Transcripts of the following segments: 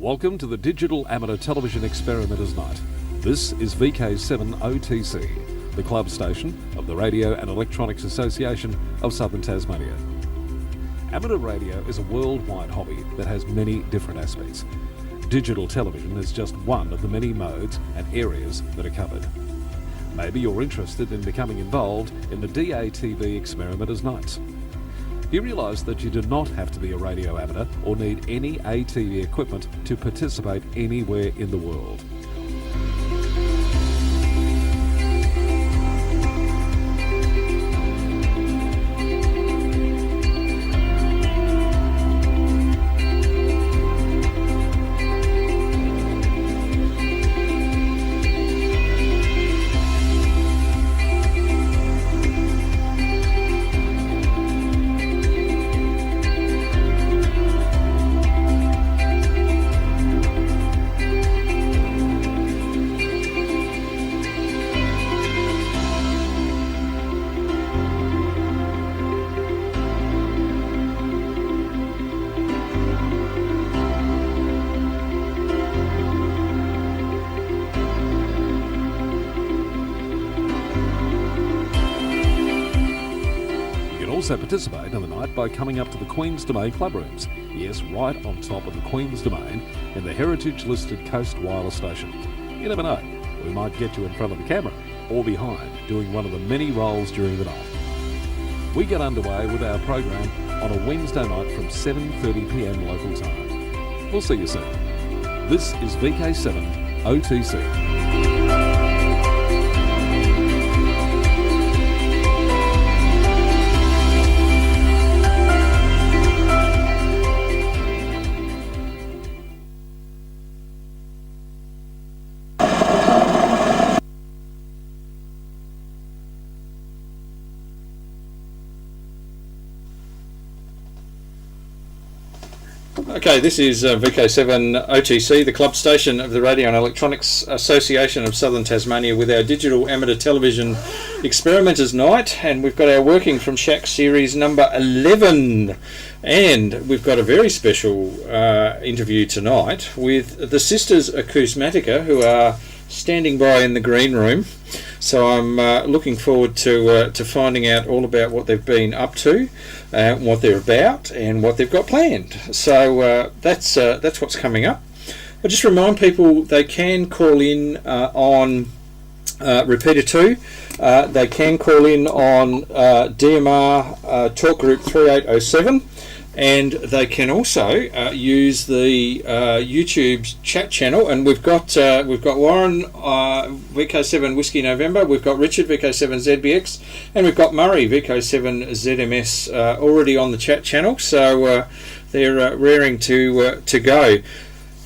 Welcome to the Digital Amateur Television Experimenters Night. This is VK7 OTC, the club station of the Radio and Electronics Association of Southern Tasmania. Amateur radio is a worldwide hobby that has many different aspects. Digital television is just one of the many modes and areas that are covered. Maybe you're interested in becoming involved in the DATV Experimenters Nights. Do you realise that you do not have to be a radio amateur or need any ATV equipment to participate anywhere in the world? Also participate in the night by coming up to the Queen's Domain club rooms. Yes, right on top of the Queen's Domain in the heritage-listed Coast Wireless Station. You never know, we might get you in front of the camera or behind doing one of the many roles during the night. We get underway with our program on a Wednesday night from 7:30pm local time. We'll see you soon. This is VK7 OTC. Okay, this is VK7 OTC, the club station of the Radio and Electronics Association of Southern Tasmania, with our digital amateur television experimenters night, and we've got our Working from Shack series number 11, and we've got a very special interview tonight with the Sisters Akousmatica, who are standing by in the green room. So I'm looking forward to finding out all about what they've been up to, what they're about, and what they've got planned. So that's what's coming up. I'll just remind people they can call in on repeater 2. They can call in on DMR talk group 3807. And they can also use the YouTube chat channel, and we've got Warren VK7 Whiskey November, we've got Richard VK7 ZBX, and we've got Murray VK7 ZMS already on the chat channel. So they're raring to go.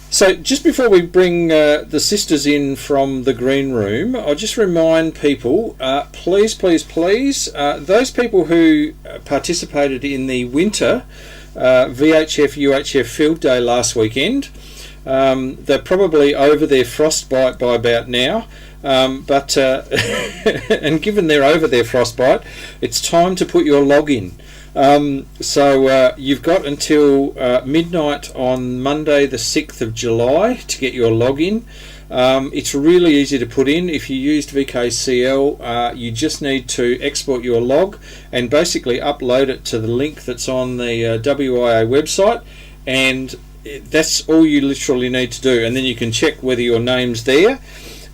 So just before we bring the sisters in from the green room, I'll just remind people, please, those people who participated in the winter VHF UHF field day last weekend, they're probably over their frostbite by about now, but and given they're over their frostbite, it's time to put your log in. So you've got until midnight on Monday the 6th of July to get your login. It's really easy to put in. If you used VKCL, you just need to export your log and basically upload it to the link that's on the WIA website, and that's all you literally need to do. And then you can check whether your name's there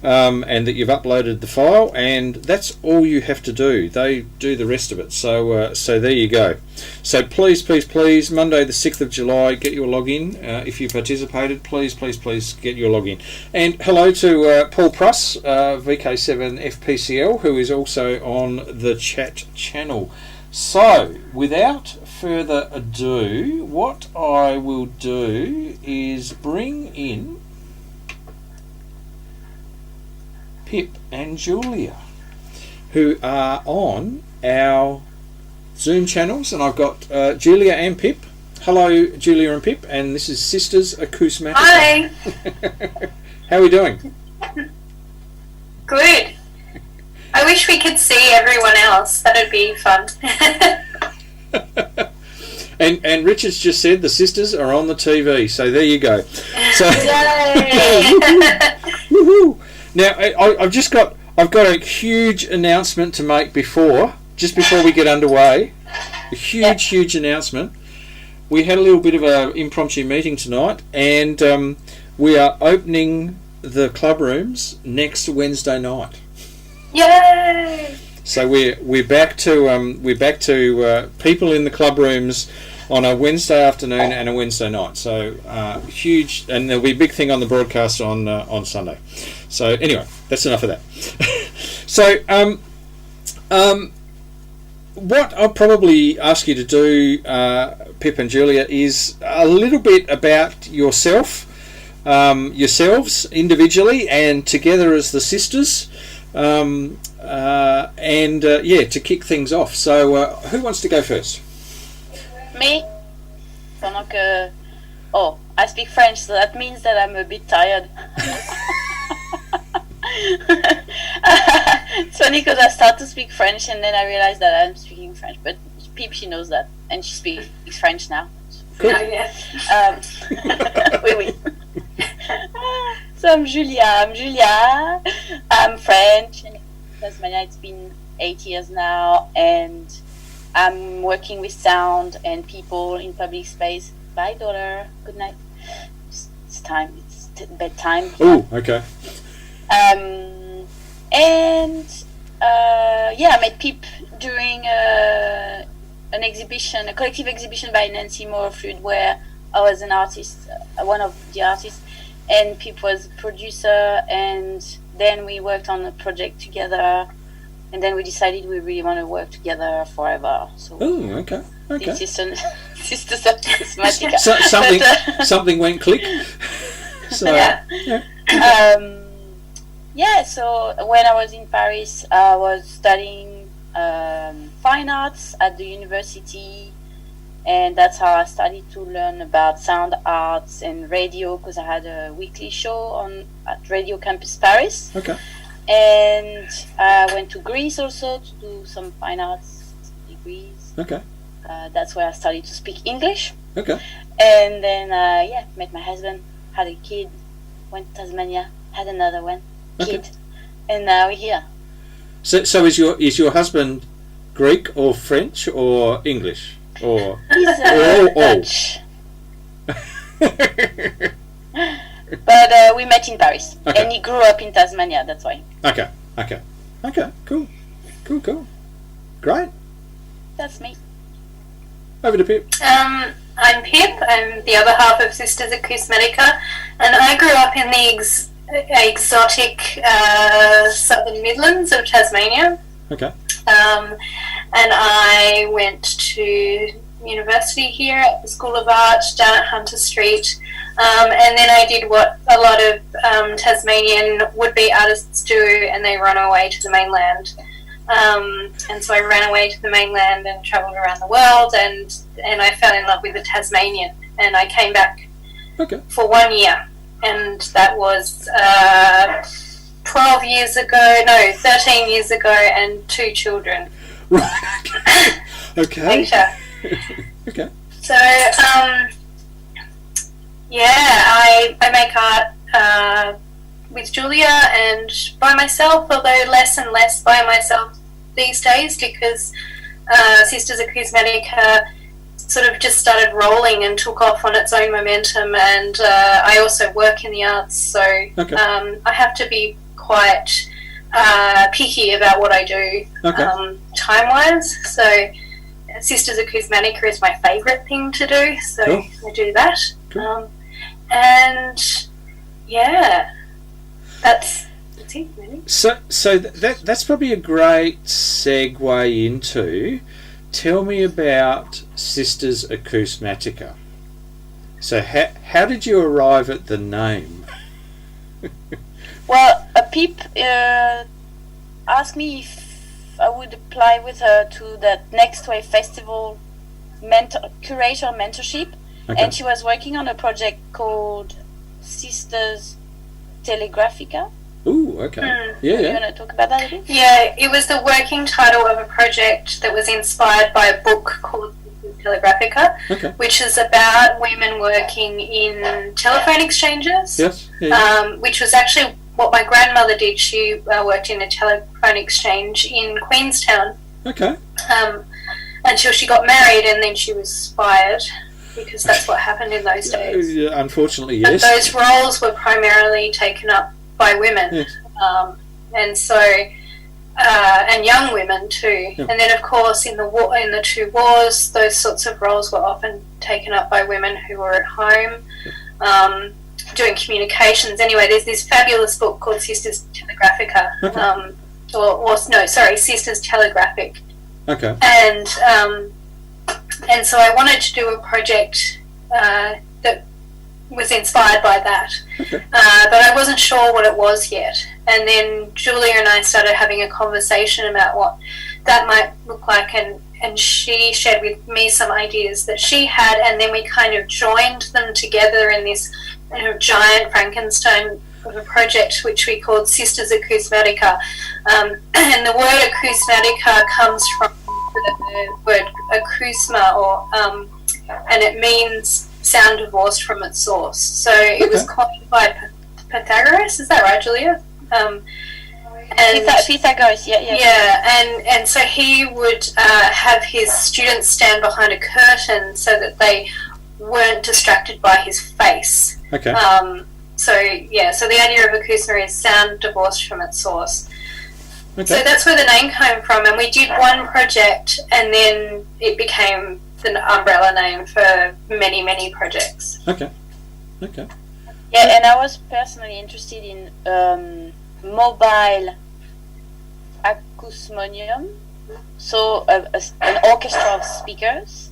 and that you've uploaded the file, and that's all you have to do. They do the rest of it. So there you go. So please, Monday the 6th of July, get your login. If you participated, please get your login. And hello to Paul Pruss, VK7 FPCL, who is also on the chat channel. So without further ado, what I will do is bring in Pip and Julia, who are on our Zoom channels, and I've got Julia and Pip. Hello, Julia and Pip, and this is Sisters Akousmatica. Hi. How are we doing? Good. I wish we could see everyone else. That'd be fun. And Richard's just said the sisters are on the TV, so there you go. So, Yay! woohoo! Now I've got a huge announcement to make before we get underway. A huge announcement. We had a little bit of an impromptu meeting tonight, and we are opening the club rooms next Wednesday night. Yay! So we're back to people in the club rooms on a Wednesday afternoon and a Wednesday night. So huge, and there'll be a big thing on the broadcast on Sunday. So anyway, that's enough of that. So what I'll probably ask you to do, Pip and Julia, is a little bit about yourselves individually and together as the sisters. To kick things off. So, who wants to go first? Me? I speak French, so that means that I'm a bit tired. It's funny because I start to speak French and then I realize that I'm speaking French. But Pip, she knows that, and she speaks French now. Cool. Oh, yeah. Oui. So I'm Julia. I'm French. In Tasmania, it's been 8 years now, and I'm working with sound and people in public space. Bye, daughter. Good night. It's time. It's bedtime. Oh, okay. I met Pip during a collective exhibition by Nancy Moore Flood, where I was an artist, one of the artists, and Pip was producer, and then we worked on a project together, and then we decided we really want to work together forever. So okay. Sisters Akousmatica. Something went click. So so when I was in Paris, I was studying fine arts at the university, and that's how I started to learn about sound arts and radio, because I had a weekly show at Radio Campus Paris. Okay. And I went to Greece also to do some fine arts degrees. Okay. That's where I started to speak English. Okay. And then met my husband, had a kid, went to Tasmania, had another one, kid, and now we're here. So is your husband Greek or French or English or He's Dutch. But we met in Paris, and he grew up in Tasmania. That's why. Okay. Cool. Great. That's me. Over to Pip. I'm Pip. I'm the other half of Sisters Akousmatica, and I grew up in the exotic southern Midlands of Tasmania. Okay. And I went to university here at the School of Art down at Hunter Street, and then I did what a lot of Tasmanian would-be artists do, and they run away to the mainland. And so I ran away to the mainland and travelled around the world, and I fell in love with the Tasmanian, and I came back for 1 year, and that was 13 years ago, and 2 children. Right. Okay. Later. Okay. So, I make art with Julia and by myself, although less and less by myself these days, because Sisters Akousmatica sort of just started rolling and took off on its own momentum, and I also work in the arts, so I have to be quite picky about what I do time-wise. So Sisters Akousmatica is my favourite thing to do, so I do that. Cool. That's it, really. So that's probably a great segue into, tell me about Sisters Akousmatica. So how did you arrive at the name? Well, Pip asked me if I would apply with her to that NextWave Festival curator mentorship, and she was working on a project called Sisters Telegraphica. Ooh, okay. Yeah. You want to talk about that a bit? Yeah, it was the working title of a project that was inspired by a book called Telegraphica, Okay. which is about women working in telephone exchanges. Yes. Yeah. Which was actually what my grandmother did. She worked in a telephone exchange in Queenstown Okay. until she got married, and then she was fired because that's what happened in those days. Unfortunately, But yes. those roles were primarily taken up by women, Yes. and so and young women too. Yeah. And then, of course, in the two wars, those sorts of roles were often taken up by women who were at home doing communications. Anyway, there's this fabulous book called Sisters Telegraphica, Sisters Telegraphic. Okay. And so I wanted to do a project that was inspired by that, Okay. but I wasn't sure what it was yet. And then Julia and I started having a conversation about what that might look like, and she shared with me some ideas that she had, and then we kind of joined them together in this giant Frankenstein of a project which we called Sisters Akousmatica. And the word Akousmatica comes from the word Akousma, and it means sound divorced from its source. So it was coined by Pythagoras. Is that right, Julia? And Pythagoras, yeah. Yeah, and so he would have his students stand behind a curtain so that they weren't distracted by his face. Okay. So the idea of Akousma is sound divorced from its source. Okay. So that's where the name came from, and we did one project, and then it became the umbrella name for many, many projects. Okay. Yeah, and I was personally interested in mobile acousmonium, so an orchestra of speakers.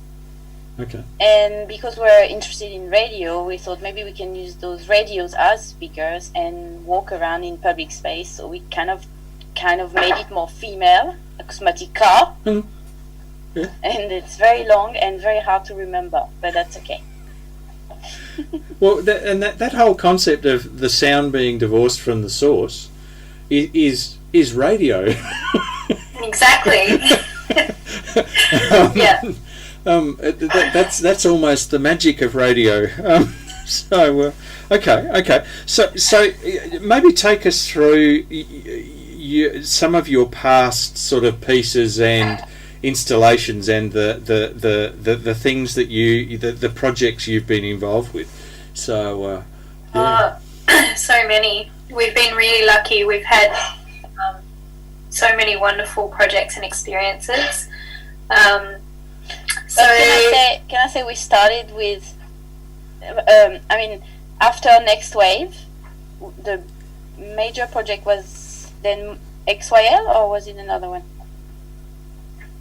Okay. And because we're interested in radio, we thought maybe we can use those radios as speakers and walk around in public space. So we kind of made it more female, Akousmatica. Mm. Yeah. And it's very long and very hard to remember, but that's okay. Well, that whole concept of the sound being divorced from the source is radio. Exactly. Yeah. That's almost the magic of radio. Okay. So maybe take us through some of your past sort of pieces and installations and the things that the projects you've been involved with. So so many. We've been really lucky. We've had so many wonderful projects and experiences. So can I say we started with after NextWave, the major project was then XYL, or was it another one?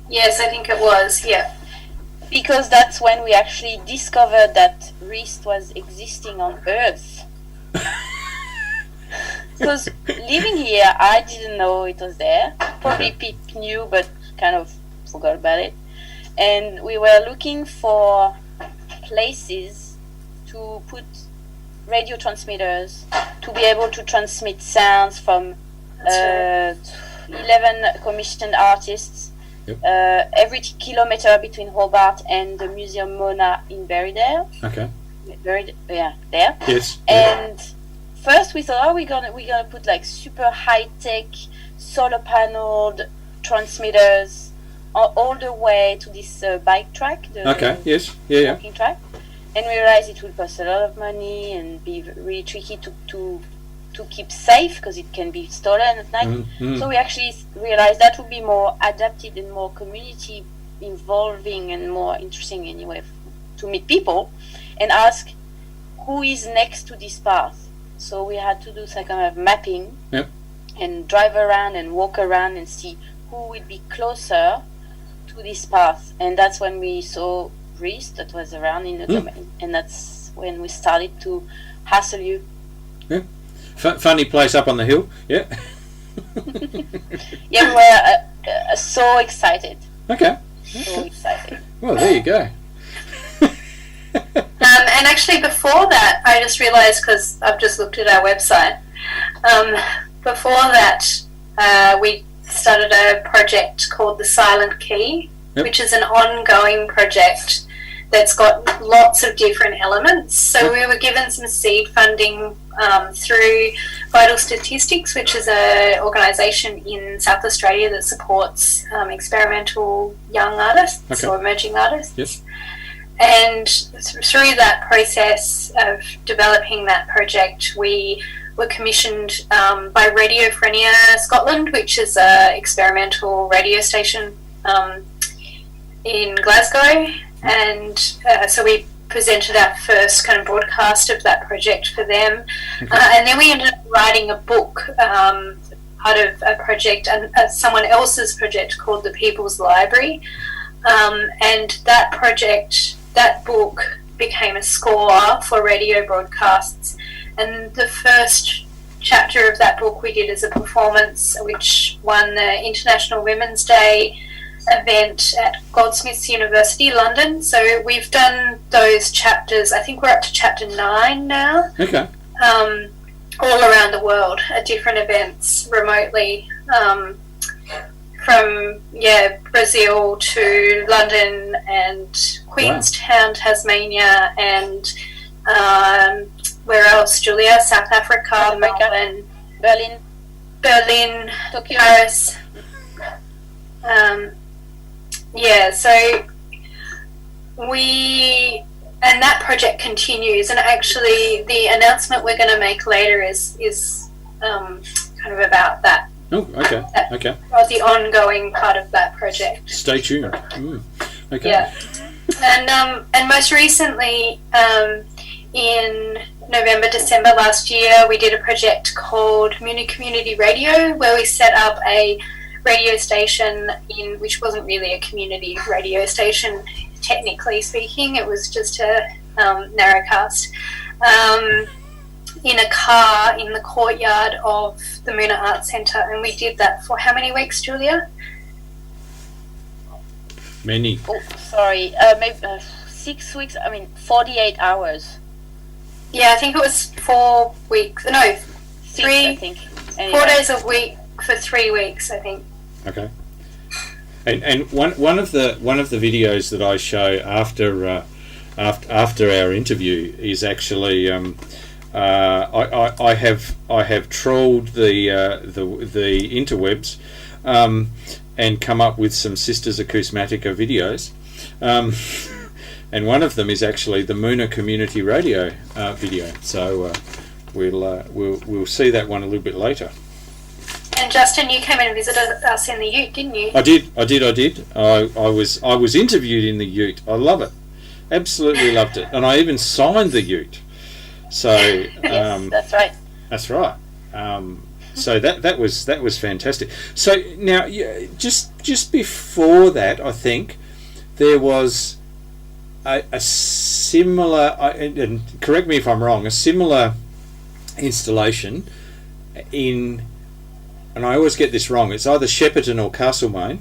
Yes, I think it was, yeah. Because that's when we actually discovered that RIST was existing on Earth. Because living here, I didn't know it was there. Probably Pip knew, but kind of forgot about it. And we were looking for places to put radio transmitters to be able to transmit sounds from 11 commissioned artists. Yep. Every kilometer between Hobart and the museum MONA in Berrydale. Okay. There. Yes. And first we thought, we're gonna put like super high tech solar paneled transmitters all the way to this bike track. Yes. Yeah. Walking track. And we realized it would cost a lot of money and be really tricky to keep safe because it can be stolen at night. Mm-hmm. So we actually realized that would be more adapted and more community involving and more interesting anyway to meet people and ask who is next to this path. So we had to do some kind of mapping. Yep. And drive around and walk around and see who would be closer to this path. And that's when we saw RIST that was around in the domain, and that's when we started to hassle you. Yeah. Funny place up on the hill. Yeah. Yeah, we were so excited. Okay. So excited. Well, there you go. and actually before that, I just realised, because I've just looked at our website, before that we started a project called The Silent Key, Yep. which is an ongoing project that's got lots of different elements. So we were given some seed funding through Vital Statistics, which is an organisation in South Australia that supports experimental young artists or emerging artists. Yes. And through that process of developing that project, we were commissioned by Radiophrenia Scotland, which is an experimental radio station in Glasgow. And so we presented our first kind of broadcast of that project for them. And then we ended up writing a book, part of a project, someone else's project called The People's Library. And that project, that book became a score for radio broadcasts. And the first chapter of that book we did as a performance, which won the International Women's Day event at Goldsmiths University, London. So we've done those chapters. I think we're up to chapter 9 now. Okay. All around the world at different events remotely, from Brazil to London and Queenstown, Tasmania, and where else, Julia? South Africa, Melbourne, Berlin, Tokyo, Paris. So and that project continues, and actually the announcement we're going to make later is kind of about that. Oh, okay, okay. Or the ongoing part of that project. Stay tuned. Okay. Yeah, and most recently, in November, December last year, we did a project called Moonah Community Radio, where we set up a radio station which wasn't really a community radio station, technically speaking. It was just a narrowcast in a car in the courtyard of the Moonah Arts Centre, and we did that for how many weeks, Julia? Many. Oh, sorry, maybe 6 weeks. 48 hours. Yeah, I think it was 4 weeks. No, 6, I think. Anyway. 4 days a week for 3 weeks, I think. Okay. And one of the videos that I show after our interview is actually I have trawled the interwebs and come up with some Sisters Akousmatica videos, and one of them is actually the Moonah Community Radio video. So we'll see that one a little bit later. And Justin, you came and visited us in the Ute, didn't you? I did. I was interviewed in the Ute. I love it. Absolutely loved it. And I even signed the Ute. So yes, that's right. That's right. So that was fantastic. So now, just before that, I think there was a similar, and correct me if I'm wrong, a similar installation in. And I always get this wrong. It's either Shepparton or Castlemaine.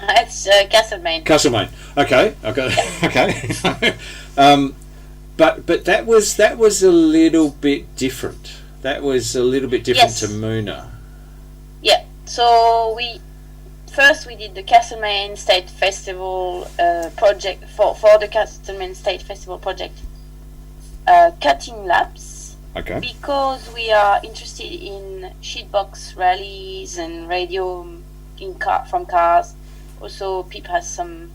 It's Castlemaine. Castlemaine. Okay. Okay. But that was a little bit different. That was a little bit different to Moonah. Yeah. So we did the Castlemaine State Festival project for the Castlemaine State Festival project. Cutting labs. Okay. Because we are interested in sheetbox rallies and radio from cars. Also, Pip has some.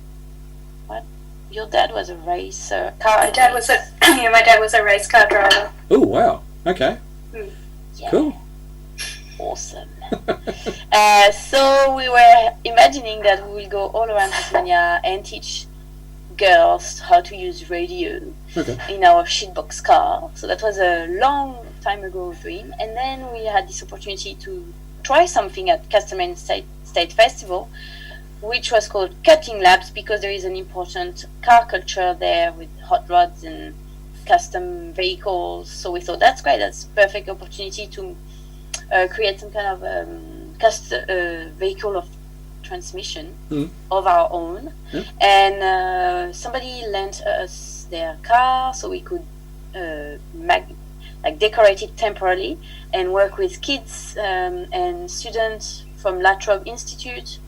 What? Your dad was a racer car. My dad was a race car driver. Oh wow! Okay. Yeah. Cool. Awesome. So we were imagining that we will go all around Tasmania and teach girls how to use radio in our sheetbox car. So that was a long time ago dream, and then we had this opportunity to try something at Castlemaine State Festival, which was called Cutting Labs, because there is an important car culture there with hot rods and custom vehicles. So we thought that's great, that's a perfect opportunity to create some kind of vehicle of transmission of our own. And somebody lent us their car so we could decorate it temporarily and work with kids and students from La Trobe Institute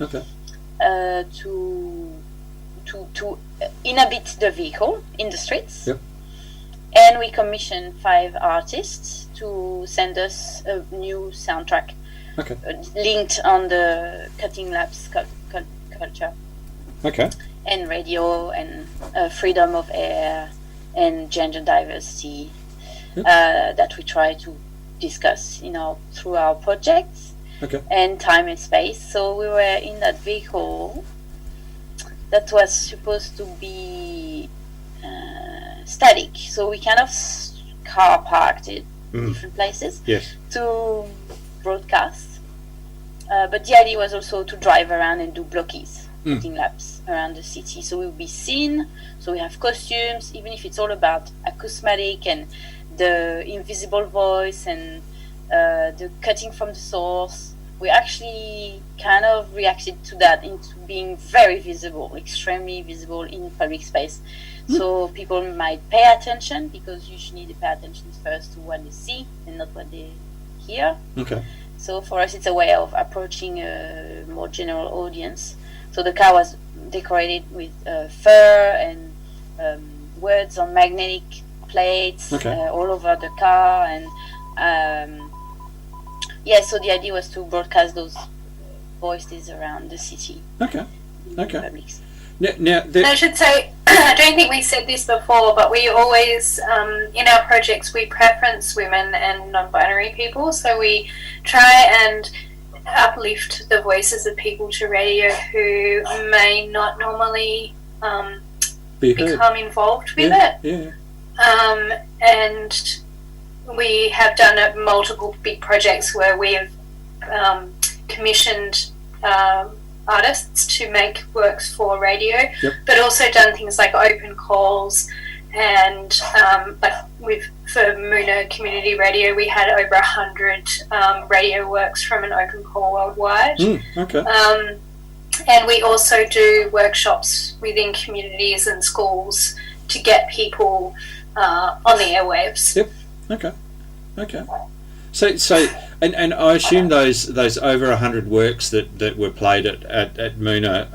to to inhabit the vehicle in the streets. Yep. And we commissioned 5 artists to send us a new soundtrack Okay. linked on the cutting labs culture Okay. and radio and freedom of air and gender diversity that we try to discuss, through our projects. Okay. And time and space. So we were in that vehicle that was supposed to be static. So we kind of car parked it different places Yes. to broadcast. But the idea was also to drive around and do blockies, cutting laps around the city. So we'll be seen. So we have costumes, even if it's all about acousmatic and the invisible voice and the cutting from the source. We actually kind of reacted to that into being very visible, extremely visible in public space. So people might pay attention, because usually they pay attention first to what they see and not what they hear. Okay. So for us, it's a way of approaching a more general audience. So the car was decorated with fur and words on magnetic plates all over the car, and so the idea was to broadcast those voices around the city. Okay. Okay. Public. Now I should say, I don't think we said this before, but we always, in our projects, we preference women and non-binary people. So we try and uplift the voices of people to radio who may not normally become involved with it. Yeah. And we have done multiple big projects where we have commissioned artists to make works for radio, but also done things like open calls, and for Moonah Community Radio, we had over 100 radio works from an open call worldwide. Okay. And we also do workshops within communities and schools to get people on the airwaves. Yep. Okay. Okay. So and I assume those over 100 works that were played at Moonah,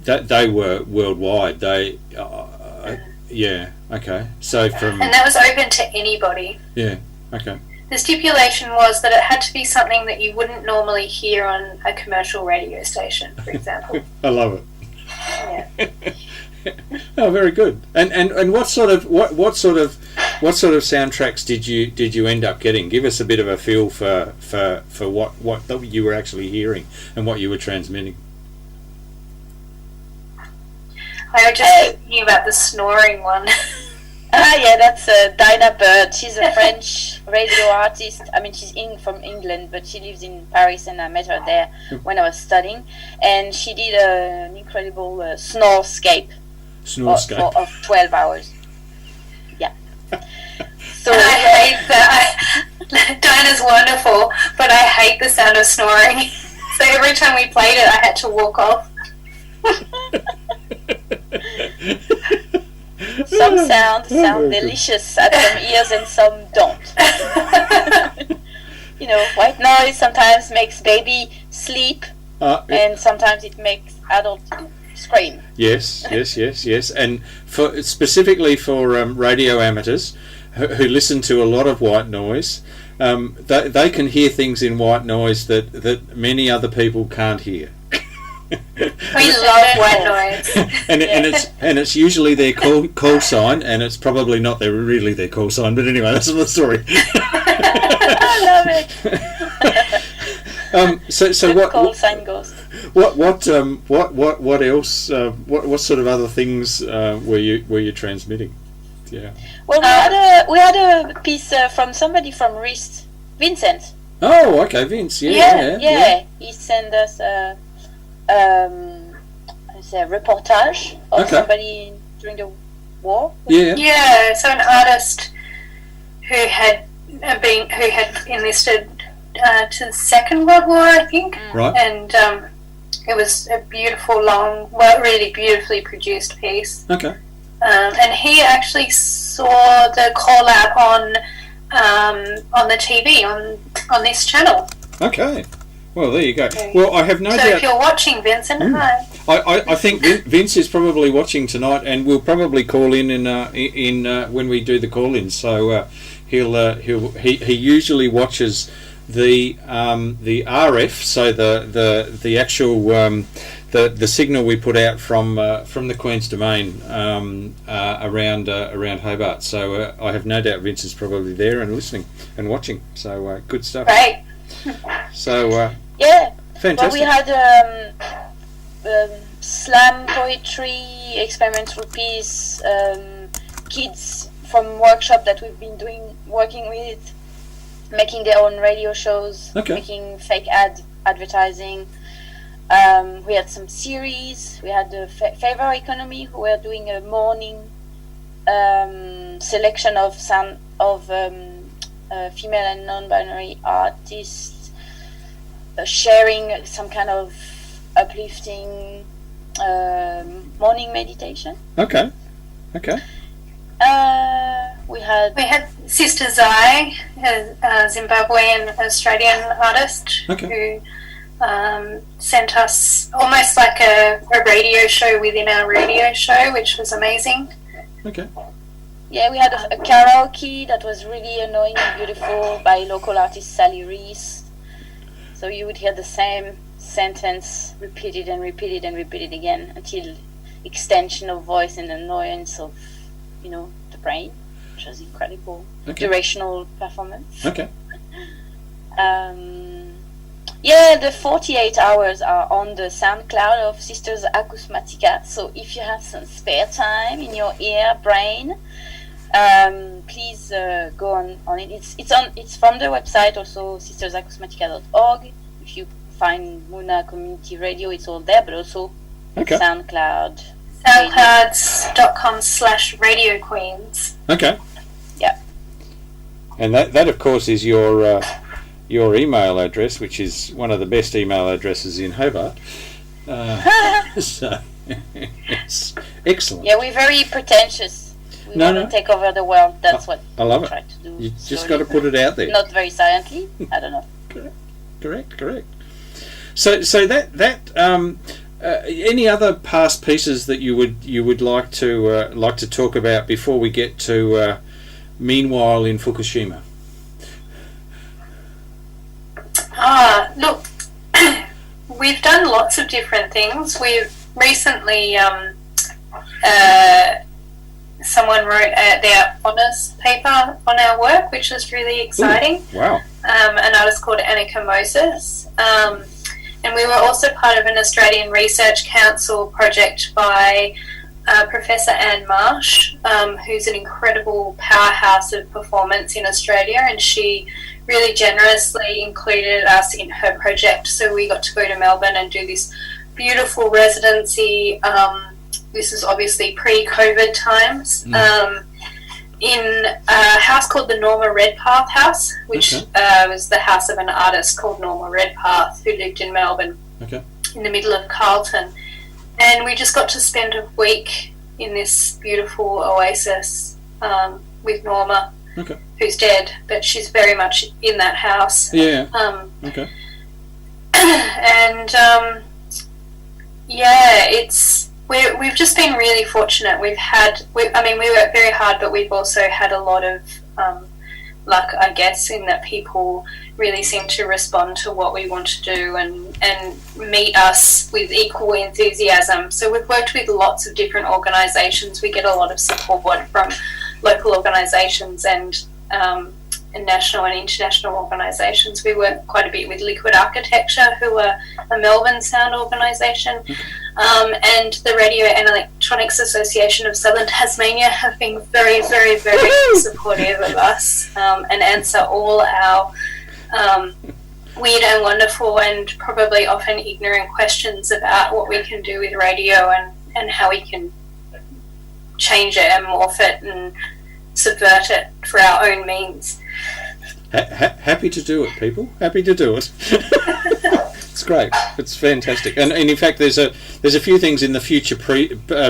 that they were worldwide. They okay. So from, and that was open to anybody. Yeah. Okay. The stipulation was that it had to be something that you wouldn't normally hear on a commercial radio station, for example. I love it. Yeah. Oh, very good. And what sort of soundtracks did you end up getting? Give us a bit of a feel for what you were actually hearing and what you were transmitting. I was just thinking about the snoring one. That's Dinah Bird. She's a French radio artist. I mean, she's from England, but she lives in Paris, and I met her there when I was studying. And she did an incredible snorescape. Of 12 hours. Yeah. So I hate that. Dinah's wonderful, but I hate the sound of snoring. So every time we played it, I had to walk off. Some sound delicious at some ears and some don't. White noise sometimes makes baby sleep, and sometimes it makes adult scream. Yes. And specifically for radio amateurs who listen to a lot of white noise, they can hear things in white noise that many other people can't hear. We love white noise. and it's usually their call sign, and it's probably not really their call sign, but anyway, that's another story. I love it. So what call sign ghost. What else? What sort of other things were you transmitting? Yeah. Well, we had a piece from somebody from Rist, Vincent. Oh, okay, Vince. Yeah. He sent us a reportage of somebody during the war. Yeah. So an artist who had enlisted to the Second World War, I think. Right. And it was a beautiful, really beautifully produced piece. Okay. And he actually saw the collab on the TV on this channel. Okay. Well, there you go. Well, I have no doubt. So if you're watching, Vincent, hi. I think Vince is probably watching tonight, and will probably call in when we do the call-ins. So he usually watches the RF, so the actual the signal we put out from the Queen's Domain around Hobart. So I have no doubt Vince is probably there and listening and watching. So good stuff. Right. So Yeah. fantastic. Well, we had slam poetry, experimental piece, kids from workshop that we've been working with, making their own radio shows, Okay. making fake advertising. We had some series. We had the Favor Economy, who were doing a morning selection of female and non-binary artists, sharing some kind of uplifting morning meditation. Okay. We had Sisters Akousmatica, a Zimbabwean Australian artist who sent us almost like a radio show within our radio show, which was amazing. Okay. Yeah, we had a karaoke that was really annoying and beautiful by local artist Sally Reese. So you would hear the same sentence repeated and repeated and repeated again until extension of voice and annoyance of, the brain, which was incredible. Okay. Durational performance. Okay. Yeah, the 48 hours are on the SoundCloud of Sisters Akousmatica. So if you have some spare time in your brain, please go on it. It's from the website, also sistersakousmatica.org. If you find Moonah Community Radio, it's all there, but also SoundCloud. SoundClouds.com/RadioQueens. Okay. Yeah. And that of course is your email address, which is one of the best email addresses in Hobart. So it's excellent. Yeah, we're very pretentious. We want to take over the world. That's what I love we it. try to do. You just got to put it out there. Not very silently. I don't know. Correct. So that any other past pieces that you would like to talk about before we get to Meanwhile in Fukushima? Look, we've done lots of different things. We've recently, someone wrote their honours paper on our work, which was really exciting. Ooh, wow. An artist called Annika Moses. And we were also part of an Australian Research Council project by Professor Anne Marsh, who's an incredible powerhouse of performance in Australia, and she really generously included us in her project. So we got to go to Melbourne and do this beautiful residency. This is obviously pre-COVID times. In a house called the Norma Redpath House, which was the house of an artist called Norma Redpath who lived in Melbourne in the middle of Carlton. And we just got to spend a week in this beautiful oasis with Norma, who's dead, but she's very much in that house. Yeah. And we've just been really fortunate. We work very hard, but we've also had a lot of luck, I guess, in that people really seem to respond to what we want to do and meet us with equal enthusiasm. So we've worked with lots of different organisations. We get a lot of support from local organisations and national and international organisations. We work quite a bit with Liquid Architecture, who are a Melbourne sound organisation, and the Radio and Electronics Association of Southern Tasmania have been very, very, very supportive of us and answer all our weird and wonderful and probably often ignorant questions about what we can do with radio and how we can change it and morph it and subvert it for our own means. Happy to do it, people. Happy to do it. It's great. It's fantastic. And in fact, there's a few things in the future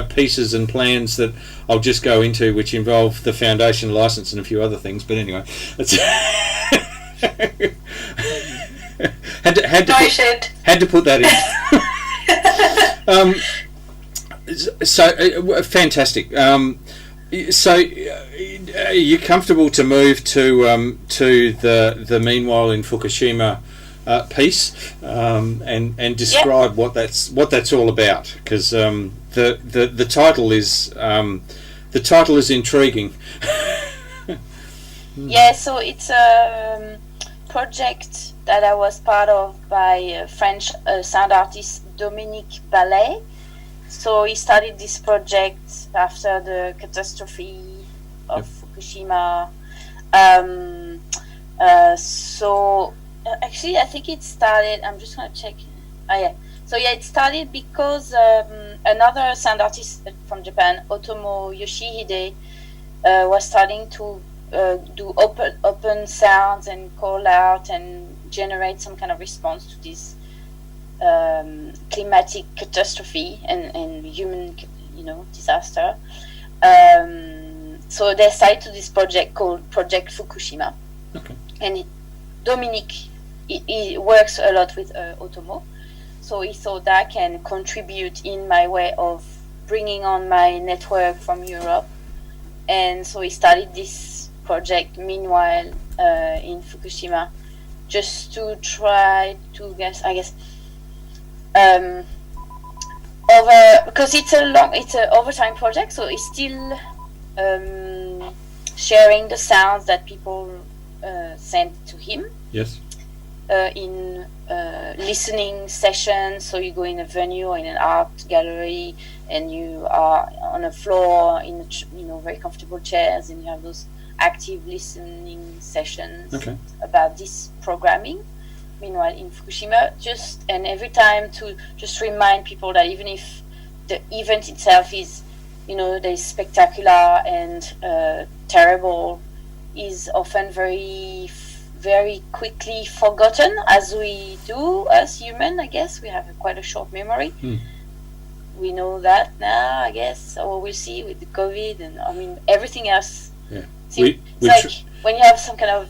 pieces and plans that I'll just go into, which involve the foundation license and a few other things. But anyway, it's had to put that in. Fantastic. So, are you comfortable to move to the meanwhile in Fukushima piece and describe what that's all about? Because the title is intriguing. Yeah, so it's a project that I was part of by French sound artist Dominique. So he started this project after the catastrophe of Fukushima. So actually, I think it started. I'm just gonna check. So it started because another sound artist from Japan, Otomo Yoshihide, was starting to do open sounds and call out and generate some kind of response to this climatic catastrophe and human, disaster. So they started to this project called Project Fukushima. Okay. And Dominique, he works a lot with Otomo, so he thought I can contribute in my way of bringing on my network from Europe, and so he started this project meanwhile in Fukushima, just to try to because it's an overtime project, so it's still sharing the sounds that people sent to him. Yes. In listening sessions, so you go in a venue or in an art gallery, and you are on a floor in very comfortable chairs, and you have those active listening sessions about this programming. Meanwhile, in Fukushima, and every time to just remind people that even if the event itself is, is spectacular and terrible, is often very, very quickly forgotten, as we do as human. I guess we have quite a short memory. We know that now, I guess, or we'll see with the COVID and everything else. Yeah. It's when you have some kind of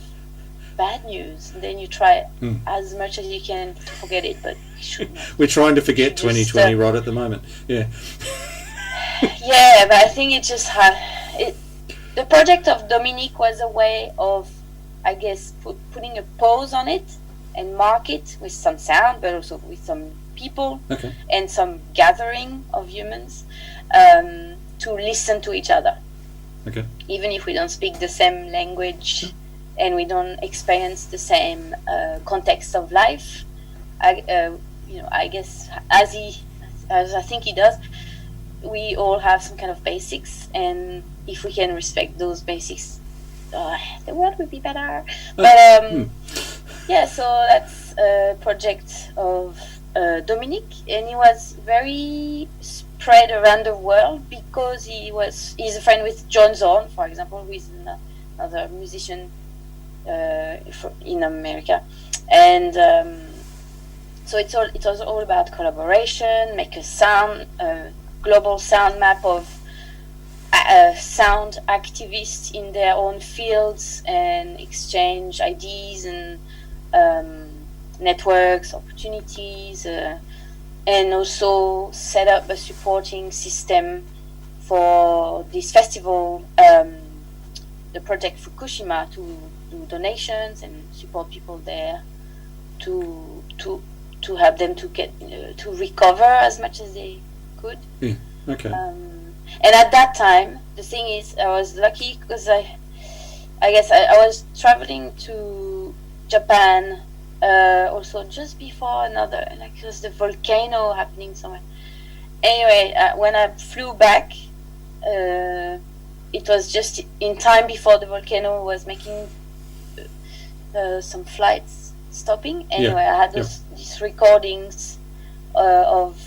bad news, and then you try as much as you can to forget it, but you should not. We're trying to forget 2020 right at the moment. Yeah. Yeah, but I think it just the project of Dominique was a way of, I guess, putting a pause on it and mark it with some sound, but also with some people and some gathering of humans to listen to each other. Okay. Even if we don't speak the same language and we don't experience the same context of life, I guess as I think he does, we all have some kind of basics, and if we can respect those basics, the world would be better. But so that's a project of Dominique, and he was very spread around the world because he's a friend with John Zorn, for example, who is another musician in America, and so it was all about collaboration, make a global sound map of sound activists in their own fields and exchange ideas and networks, opportunities, and also set up a supporting system for this festival, the Project Fukushima, to do donations and support people there to help them to get to recover as much as they could. Yeah. Okay. And at that time, the thing is, I was lucky because I guess I was traveling to Japan also just before it was the volcano happening somewhere. Anyway, when I flew back, it was just in time before the volcano was making some flights stopping. Anyway, I had these recordings of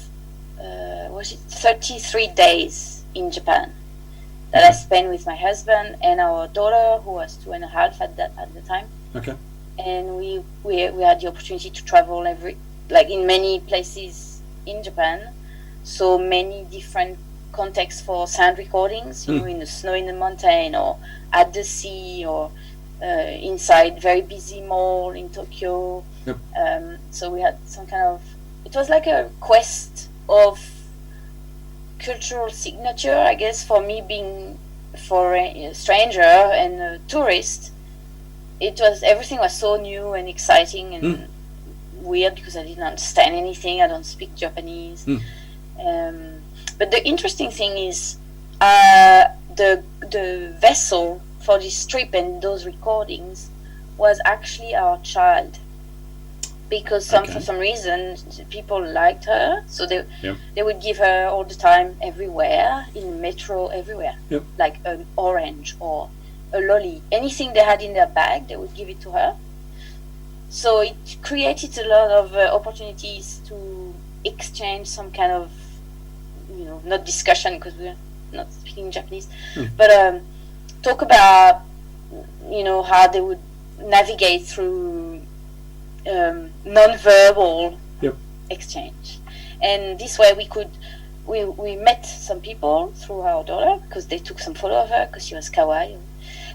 33 days in Japan that I spent with my husband and our daughter, who was 2.5 at the time. Okay. And we had the opportunity to travel in many places in Japan, so many different contexts for sound recordings, in the snow in the mountain, or at the sea, or inside very busy mall in Tokyo. Yep. So we had some kind of it was like a quest of cultural signature, I guess, for me being a stranger and a tourist. Everything was so new and exciting and weird because I didn't understand anything. I don't speak Japanese. But the interesting thing is the vessel for this trip and those recordings was actually our child, because for some reason people liked her, so they would give her all the time, everywhere, in metro, everywhere, like an orange or a lolly, anything they had in their bag, they would give it to her. So it created a lot of opportunities to exchange some kind of, not discussion because we're not speaking Japanese, but talk about, how they would navigate through non-verbal exchange. And this way we met some people through our daughter, because they took some photo of her because she was kawaii,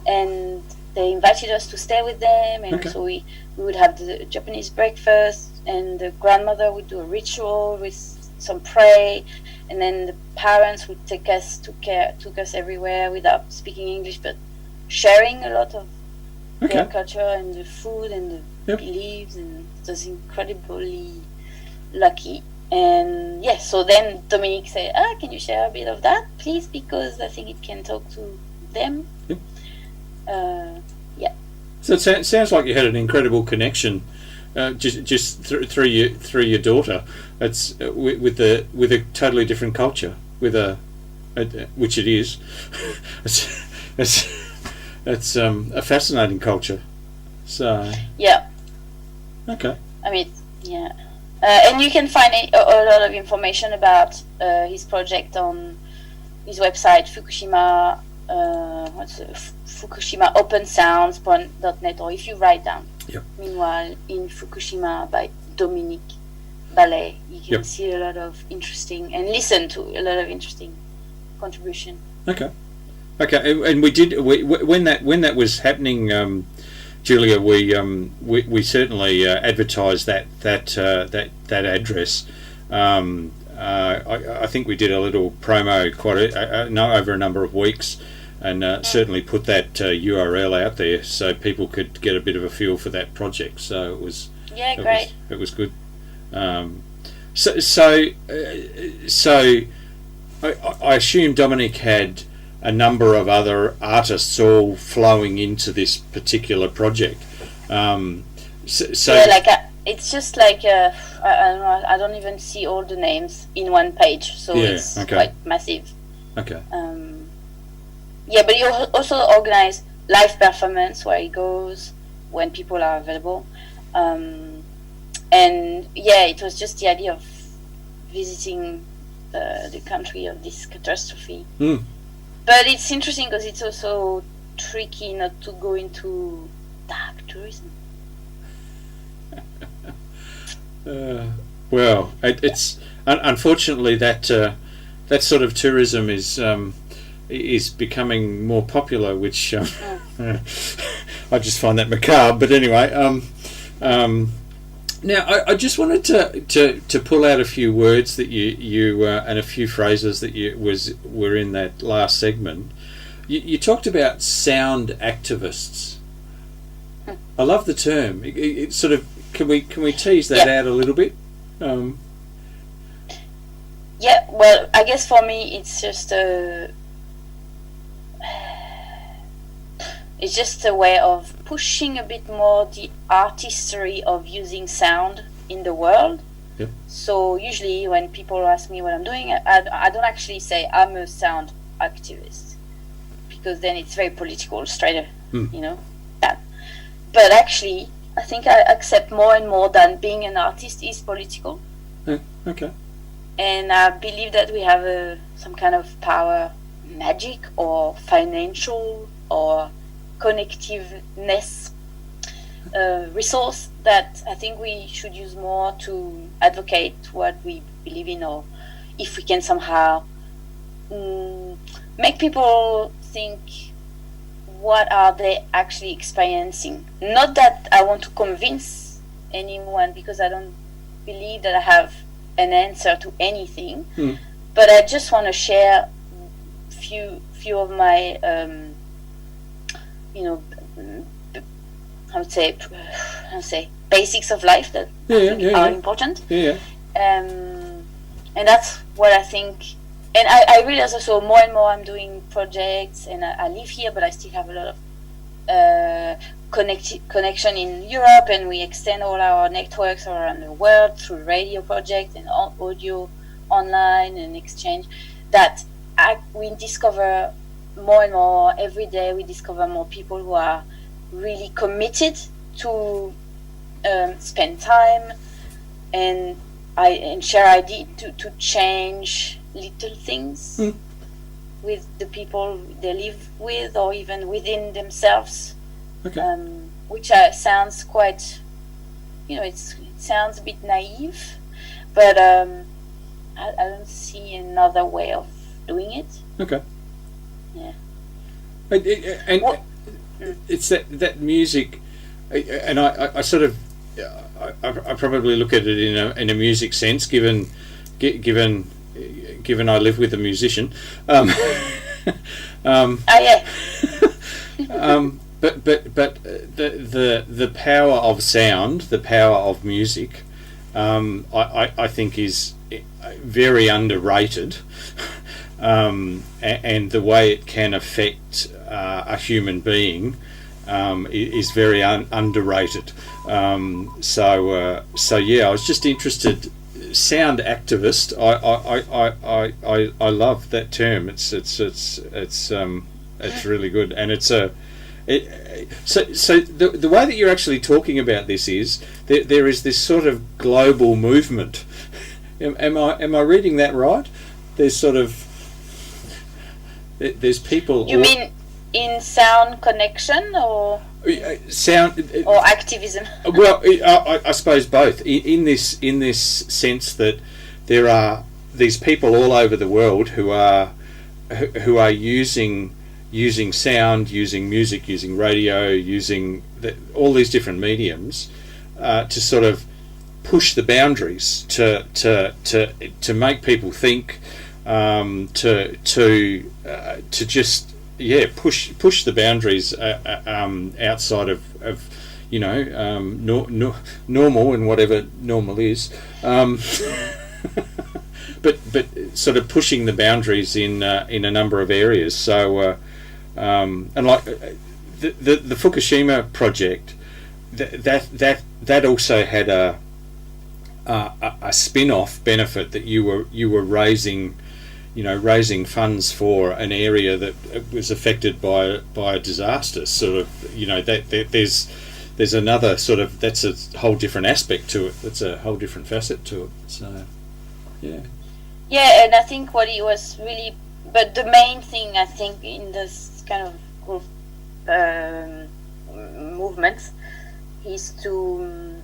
and they invited us to stay with them, and so we would have the Japanese breakfast, and the grandmother would do a ritual with some pray, and then the parents would took us everywhere without speaking English, but sharing a lot of their culture and the food and the beliefs, and it was incredibly lucky. And so then Dominique said, can you share a bit of that, please, because I think it can talk to them. So it sounds like you had an incredible connection, just through your daughter. It's with a totally different culture, which it is. It's a fascinating culture. So okay. I mean, and you can find a lot of information about his project on his website, Fukushima. FukushimaOpenSounds.net, or if you write down Meanwhile in Fukushima by Dominique Ballet, you can see a lot of interesting, and listen to a lot of interesting contribution. Okay, and we did when that was happening, Julia, we certainly advertised that address. I think we did a little promo over a number of weeks, and certainly put that URL out there so people could get a bit of a feel for that project. So it was great. It was good. So I assume Dominique had a number of other artists all flowing into this particular project. It's just like I don't even see all the names in one page, so it's quite massive. Okay. But you also organize live performance where he goes when people are available, and it was just the idea of visiting the country of this catastrophe. But it's interesting because it's also tricky not to go into dark tourism. Well, it's unfortunately that sort of tourism is becoming more popular, which I just find that macabre. But anyway, now I just wanted to pull out a few words that you and a few phrases that were in that last segment. You talked about sound activists. I love the term. It sort of can we tease that out a little bit? Well, I guess for me it's just a way of pushing a bit more the artistry of using sound in the world. So usually when people ask me what I'm doing, I don't actually say I'm a sound activist, because then it's very political, straight, that. But actually, I think I accept more and more that being an artist is political. Okay. And I believe that we have some kind of power, magic or financial or connectiveness resource that I think we should use more to advocate what we believe in, or if we can somehow make people think what are they actually experiencing. Not that I want to convince anyone, because I don't believe that I have an answer to anything, but I just want to share few of my how to say basics of life that are important. And that's what I think. And I realize also more and more I'm doing projects, and I live here, but I still have a lot of connection in Europe, and we extend all our networks around the world through radio projects and audio online and exchange. That we discover more and more every day. We discover more people who are really committed to spend time and share ideas to change little things with the people they live with, or even within themselves. Which sounds quite, it sounds a bit naive, but I don't see another way of doing it. Yeah. And it's that music, and I sort of, I probably look at it in a music sense, given I live with a musician. But the power of sound, the power of music, I think is very underrated, and the way it can affect a human being is very underrated. So yeah, I was just interested. Sound activist. I love that term. It's really good, and so the way that you're actually talking about this is there is this sort of global movement. Am I reading that right? There's people. You mean in sound connection or sound or activism? Well, I suppose both. In this sense that there are these people all over the world who are using sound, using music, using radio, using all these different mediums to sort of push the boundaries, to make people think, to just push the boundaries outside of normal and whatever normal is, but sort of pushing the boundaries in a number of areas. So and like the Fukushima project, that also had a spin-off benefit, that you were raising funds for an area that was affected by a disaster. Sort of, there's another sort of, that's a whole different aspect to it. That's a whole different facet to it. So, yeah. Yeah, and I think what it was really, but the main thing I think in this kind of group movements is to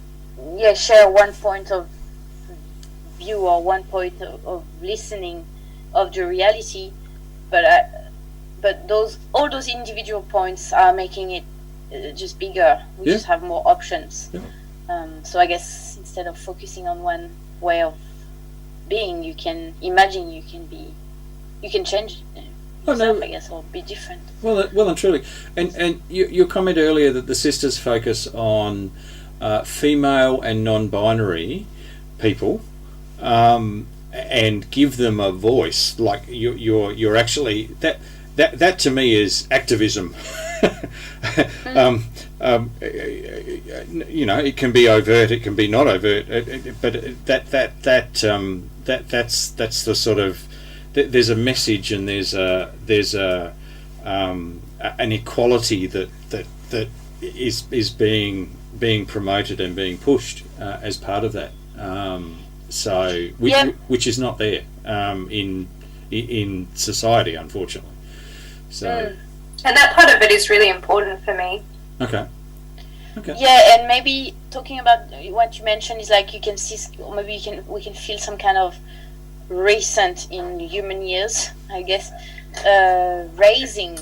share one point of view or one point of listening of the reality, but all those individual points are making it just bigger. We just have more options. So I guess instead of focusing on one way of being, you can imagine you can change yourself, I guess, or be different. Well and truly. And your comment earlier that the sisters focus on female and non-binary people, and give them a voice. Like you're actually that to me is activism. It can be overt, it can be not overt, but that's the sort of, there's a message, and there's an equality that is being promoted and being pushed as part of that. Which is not there in society, unfortunately. So, and that part of it is really important for me. Okay. Yeah, and maybe talking about what you mentioned is like you can see, or maybe we can feel some kind of recent in human years, I guess, rising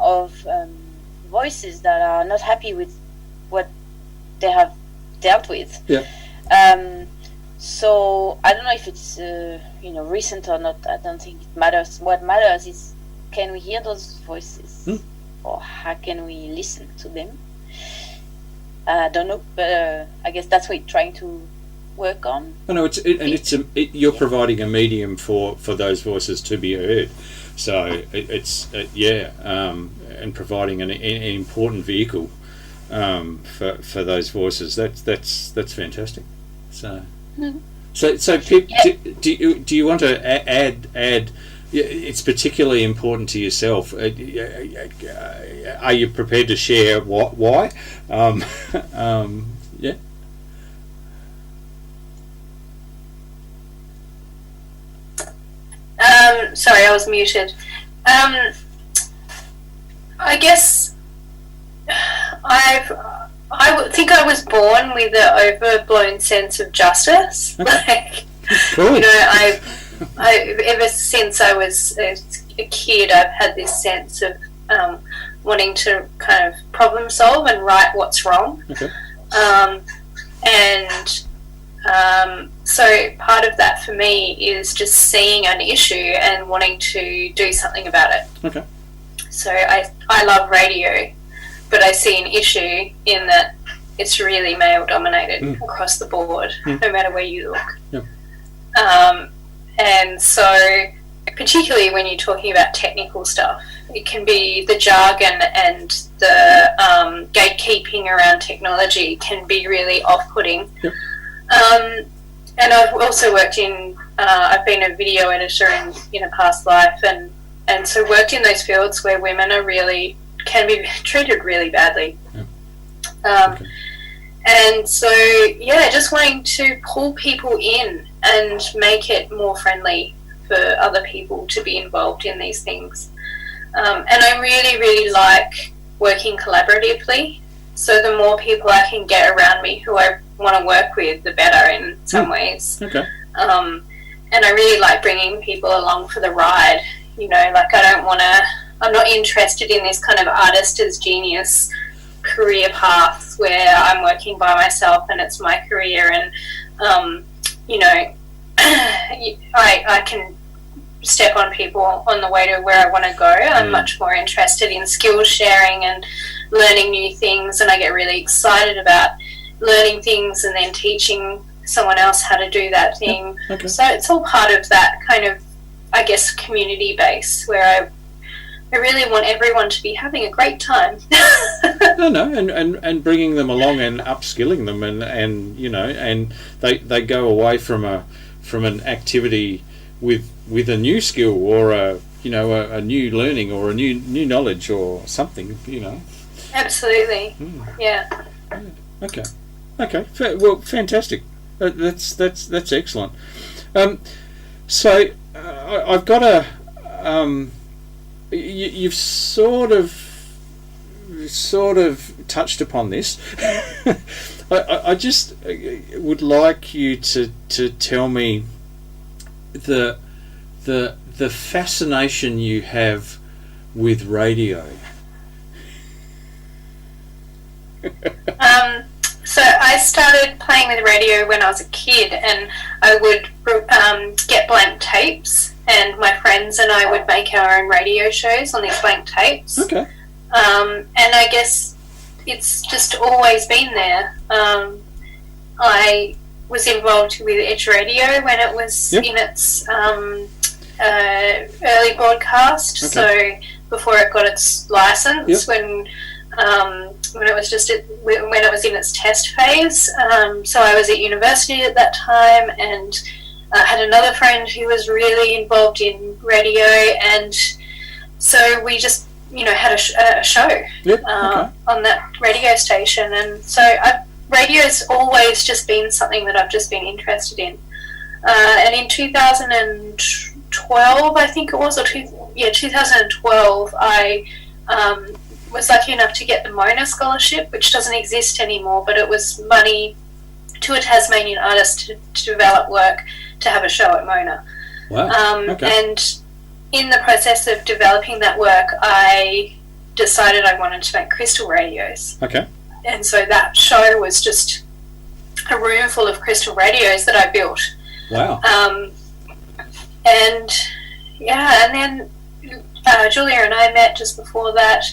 of voices that are not happy with what they have dealt with. Yeah. So I don't know if it's recent or not. I don't think it matters. What matters is, can we hear those voices, or how can we listen to them? I don't know, but I guess that's what we're trying to work on. I know you're providing a medium for those voices to be heard. So and providing an important vehicle for those voices. That's fantastic. So Pip, do you want to add? It's particularly important to yourself. Are you prepared to share why? Yeah. Sorry, I was muted. I guess I would think I was born with an overblown sense of justice. Like, cool. I ever since I was a kid, I've had this sense of wanting to kind of problem solve and right what's wrong. Okay. So part of that for me is just seeing an issue and wanting to do something about it. Okay. So I love radio, but I see an issue in that it's really male dominated across the board, no matter where you look. Yep. And so particularly when you're talking about technical stuff, it can be the jargon and the gatekeeping around technology can be really off-putting. Yep. And I've also worked I've been a video editor in a past life, and so worked in those fields where women can be treated really badly. Yep. Okay. And so, just wanting to pull people in and make it more friendly for other people to be involved in these things. And I really, really like working collaboratively. So the more people I can get around me who I want to work with, the better in some ways. Okay. And I really like bringing people along for the ride. I'm not interested in this kind of artist as genius career path where I'm working by myself and it's my career and, I can step on people on the way to where I want to go. I'm much more interested in skill sharing and learning new things, and I get really excited about learning things and then teaching someone else how to do that thing. Okay. So it's all part of that kind of, I guess, community base where I really want everyone to be having a great time. and bringing them along and upskilling them, and they go away from an activity with a new skill or a new learning or a new knowledge or something. Absolutely. Yeah. Okay. Well, fantastic. That's excellent. So I've got a. You've sort of touched upon this. I just would like you to tell me the fascination you have with radio. So I started playing with radio when I was a kid, and I would get blank tapes, and my friends and I would make our own radio shows on these blank tapes. Okay. And I guess it's just always been there. I was involved with Edge Radio when it was in its early broadcast, so before it got its license, when it was when it was in its test phase. So I was at university at that time, and I had another friend who was really involved in radio, and so we just had a show on that radio station. And so radio's always just been something that I've just been interested in. And in 2012, I think it was, 2012, I was lucky enough to get the MONA scholarship, which doesn't exist anymore, but it was money to a Tasmanian artist to develop work to have a show at MONA. Wow. And in the process of developing that work, I decided I wanted to make crystal radios. Okay. And so that show was just a room full of crystal radios that I built. Wow. And then Julia and I met just before that,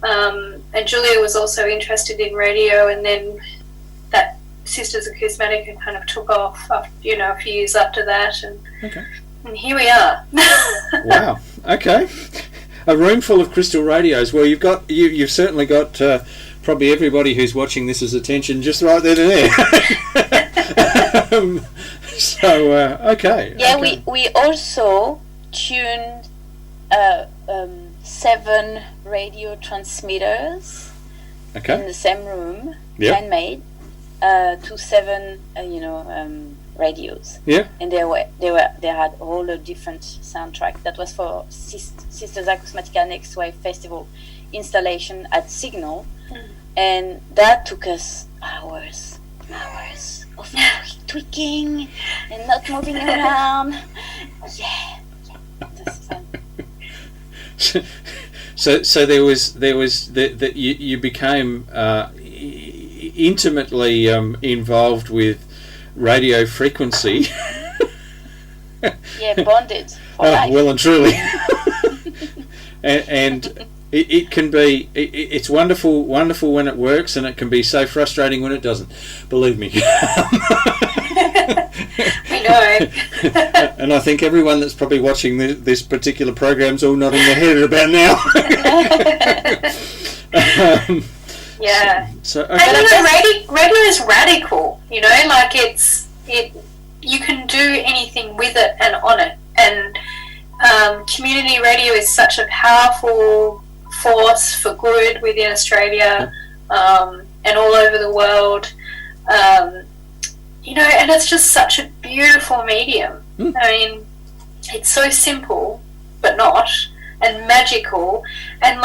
and Julia was also interested in radio, and then that Sisters Akousmatica kind of took off after, a few years after that, and here we are. Wow. Okay. A room full of crystal radios. Well, you've certainly got probably everybody who's watching this' attention just right there to there. Okay. Yeah, okay. We also tuned 7 radio transmitters in the same room, handmade, to 7 radios. Yeah. And they had all a different soundtrack. That was for Sisters Akousmatica NextWave Festival installation at Signal, and that took us hours of tweaking and not moving around. Yeah, that's fun. So there was that you became intimately involved with radio frequency. Yeah, bonded for life. Well and truly. and it can be it's wonderful when it works, and it can be so frustrating when it doesn't. Believe me. We know. And I think everyone that's probably watching this particular program's all nodding their head about now. Yeah. So okay. And radio is radical. Like you can do anything with it and on it. And community radio is such a powerful force for good within Australia and all over the world. And it's just such a beautiful medium. I mean, it's so simple, but not, and magical, and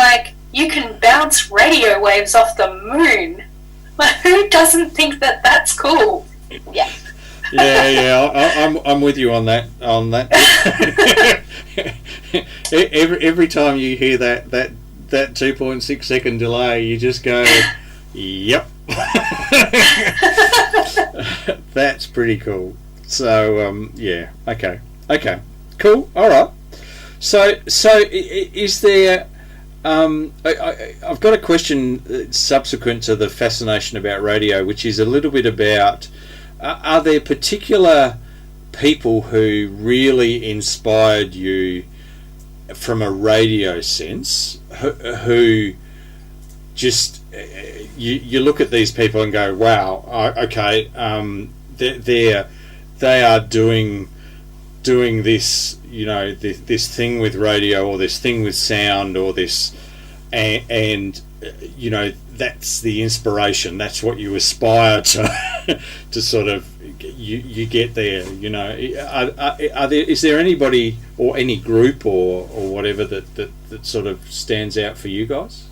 you can bounce radio waves off the moon. Who doesn't think that that's cool? Yeah. Yeah. I'm with you on that. Every time you hear that 2.6 second delay, you just go, yep. That's pretty cool. So yeah, okay, cool, all right. So is there? I've got a question subsequent to the fascination about radio, which is a little bit about: are there particular people who really inspired you from a radio sense, who just you look at these people and go, wow, okay, they are doing this, this thing with radio, or this thing with sound, or this, and that's the inspiration. That's what you aspire to to sort of you get there. Is there anybody or any group or whatever that sort of stands out for you guys?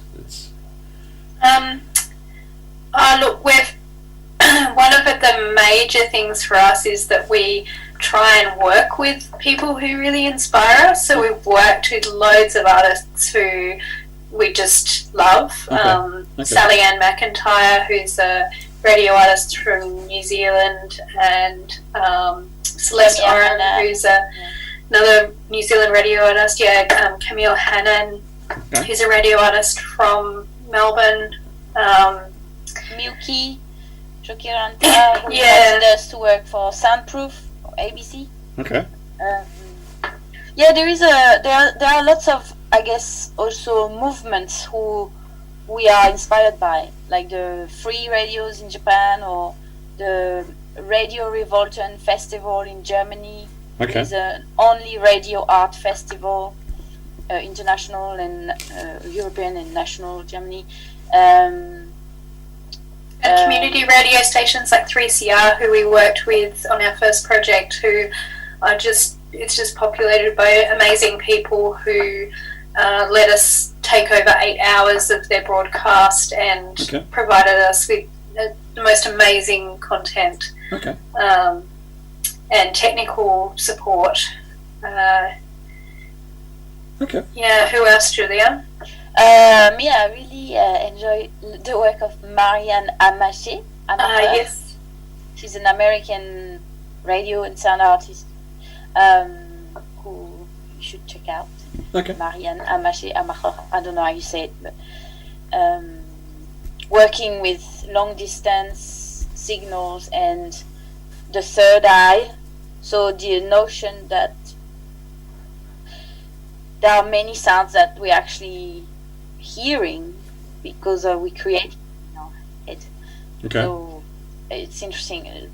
Look, we've one of the major things for us is that we try and work with people who really inspire us. So we've worked with loads of artists who we just love. Okay. Sally Ann McIntyre, who's a radio artist from New Zealand, and Celeste Oren, who's another New Zealand radio artist. Camille Hannan, who's a radio artist from Melbourne. Milky Jokiranta, who invited us to work for Soundproof or ABC. Okay. There are lots of, I guess, also movements who we are inspired by, like the free radios in Japan, or the Radio Revolten Festival in Germany. Okay. It's an only radio art festival, international and European and national Germany. And community radio stations like 3CR, who we worked with on our first project, who are it's just populated by amazing people who let us take over 8 hours of their broadcast and provided us with the most amazing content and technical support. Yeah, who else, Julia? I really enjoy the work of Marianne Amaché. Yes. She's an American radio and sound artist who you should check out. Okay. Marianne Amache Amacher, I don't know how you say it, but working with long distance signals and the third eye. So the notion that there are many sounds that we're actually hearing because we create in our head. Okay. So it's interesting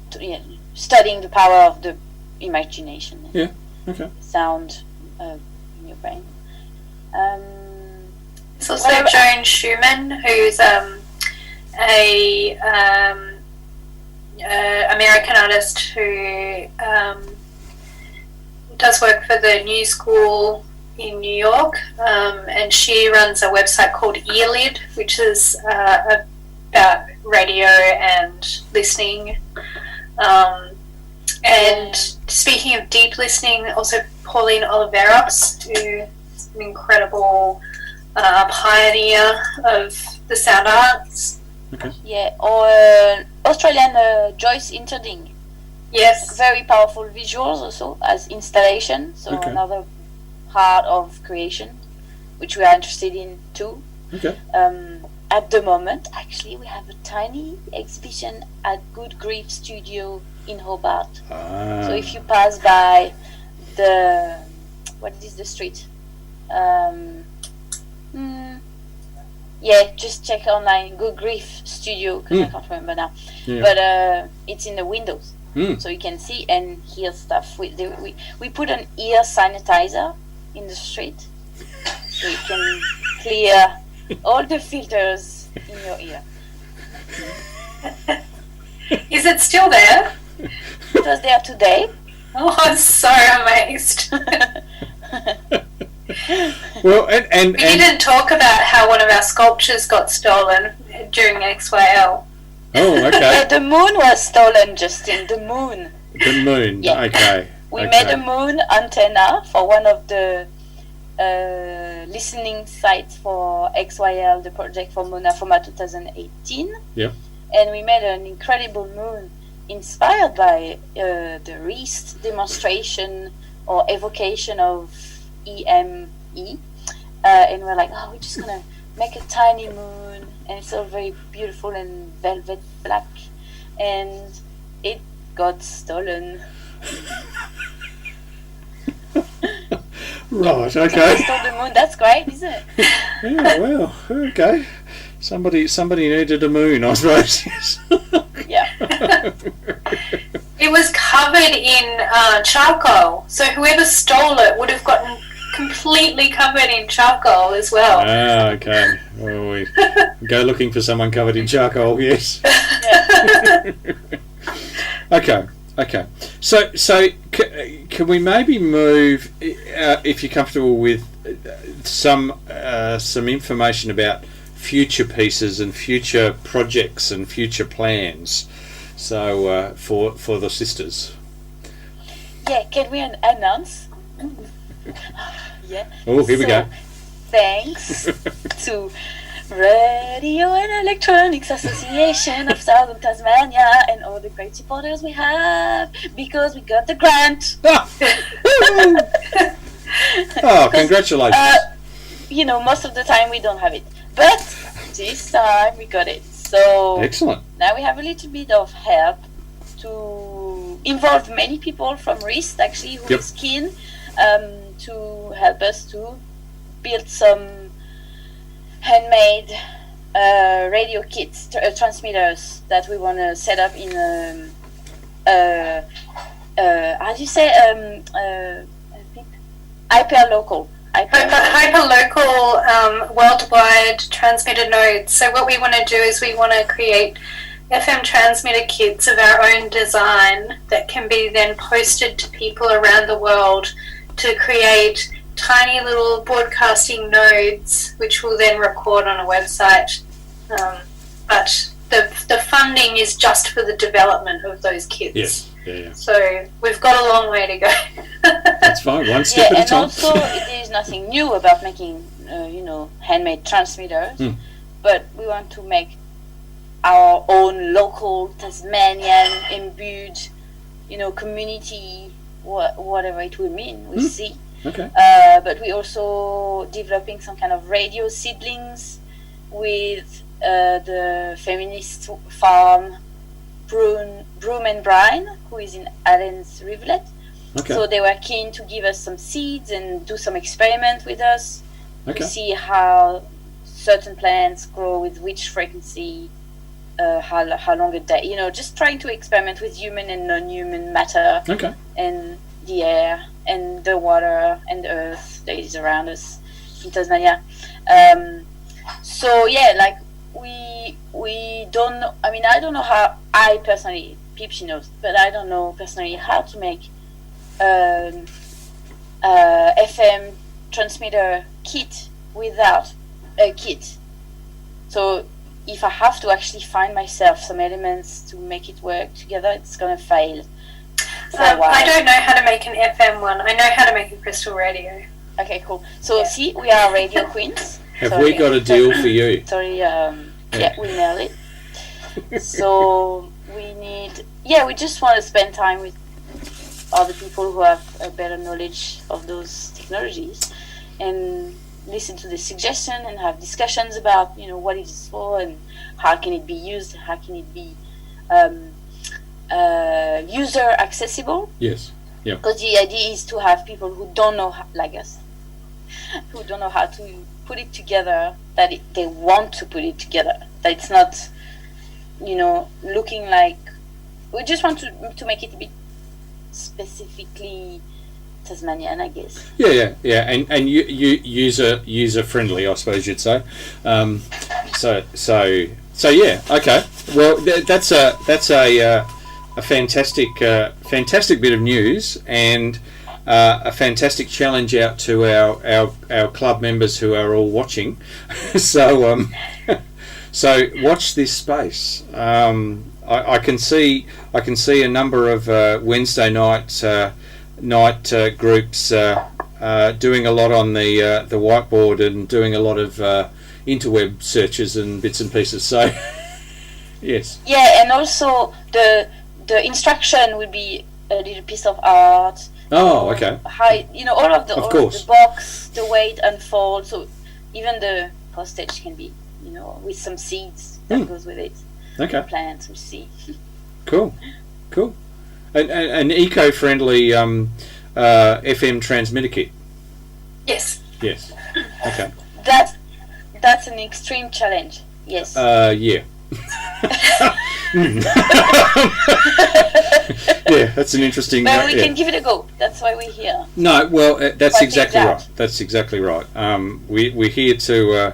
studying the power of the imagination. And Yeah. Okay. sound in your brain. There's also Joan Schumann, who's a American artist who does work for the New School in New York, and she runs a website called Earlid, which is about radio and listening. And speaking of deep listening, also Pauline Oliveros, who is an incredible pioneer of the sound arts. Okay. Yeah, or Australian Joyce Interding. Yes. Very powerful visuals also as installation, so Okay. another part of creation, which we are interested in too. Okay. At the moment, actually, we have a tiny exhibition at Good Grief Studio in Hobart. So if you pass by the, what is the street? Yeah, just check online Good Grief Studio, because I can't remember now. Yeah. But it's in the windows, Mm. so you can see and hear stuff. We put an ear sanitizer in the street, so you can clear all the filters in your ear. Is it still there? It was there today. Oh, I'm so amazed. Well, and We didn't talk about how one of our sculptures got stolen during XYL. oh, okay. The moon was stolen, Justin. The moon. The moon. Yeah. Okay. We okay. made a moon antenna for one of the listening sites for XYL, the project for MONA FOMA 2018. Yep. And we made an incredible moon inspired by the Reist demonstration or evocation of EME. And we're like, oh, we're just going to make a tiny moon. And it's all very beautiful and velvet black. And it got stolen. Right. I Okay. stole the moon. That's great, isn't it? Yeah. Well. Okay. Somebody needed a moon, I suppose. Yes. Yeah. It was covered in charcoal, so whoever stole it would have gotten completely covered in charcoal as well. Ah, okay. Well, we go looking for someone covered in charcoal. Yes. Yeah. Okay. Okay. So can we maybe move, if you're comfortable with some information about future pieces and future projects and future plans? So for the sisters. Yeah, can we announce? Yeah. Oh, here we go. Thanks to Radio and Electronics Association of Southern Tasmania and all the great supporters we have, because we got the grant. Oh, congratulations. You know, most of the time we don't have it, but this time we got it. So Excellent. now we have a little bit of help to involve many people from Reist, actually, who Yep. is keen to help us to build some handmade radio kits, transmitters that we want to set up in how do you say hyperlocal. Hyperlocal worldwide transmitter nodes. So what we want to do is we want to create FM transmitter kits of our own design that can be then posted to people around the world to create tiny little broadcasting nodes, which will then record on a website. But the funding is just for the development of those kits. Yes. Yeah. So we've got a long way to go. That's fine. One step at a and time. also there is nothing new about making handmade transmitters, but we want to make our own local Tasmanian imbued, community, whatever it will mean. We'll see. Okay. But we're also developing some kind of radio seedlings with the feminist farm Broom and Brine, who is in Allen's Rivulet. Okay. So they were keen to give us some seeds and do some experiment with us Okay. to see how certain plants grow with which frequency, how long a day. Just trying to experiment with human and non-human matter Okay. and the air and the water and the earth that is around us in Tasmania. So yeah, like we don't know. I mean, I don't know how I personally, Pip, she knows, but I don't know personally how to make FM transmitter kit without a kit. So if I have to actually find myself some elements to make it work together, it's gonna fail. I don't know how to make an FM one. I know how to make a crystal radio. Okay, cool. So see, we are RadioQueens. Have we got a deal for you? Sorry, yeah, we nailed it. So we just want to spend time with other people who have a better knowledge of those technologies and listen to the suggestion and have discussions about, what it is for and how can it be used, how can it be user accessible. Yes. Yeah. Because the idea is to have people who don't know, like us, who don't know how to put it together, that they want to put it together. That it's not, looking like... We just want to make it a bit specifically Tasmanian, I guess. Yeah, and you user friendly, I suppose you'd say. So yeah, okay. Well, that's a fantastic bit of news and a fantastic challenge out to our club members who are all watching. So watch this space. I can see a number of Wednesday night groups doing a lot on the whiteboard and doing a lot of interweb searches and bits and pieces. So yes. Yeah, and also the instruction would be a little piece of art. Oh, okay. How all of the box, the way it unfolds. So even the postage can be, with some seeds that goes with it. Okay. Plants, we'll see. Cool. An eco-friendly FM transmitter kit. Yes. Yes. Okay. That's an extreme challenge. Yes. Yeah. Yeah, that's an interesting. But we can give it a go. That's why we're here. No, well, that's exactly right. That's exactly right. We're here to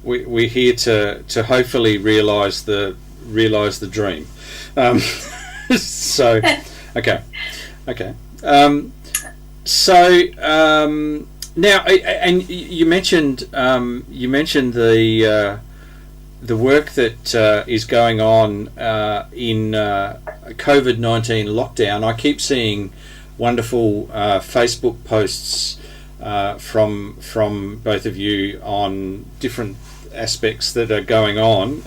we're here to hopefully realise the dream. So, okay. Now, and you mentioned the work that is going on in COVID-19 lockdown. I keep seeing wonderful Facebook posts from both of you on different aspects that are going on.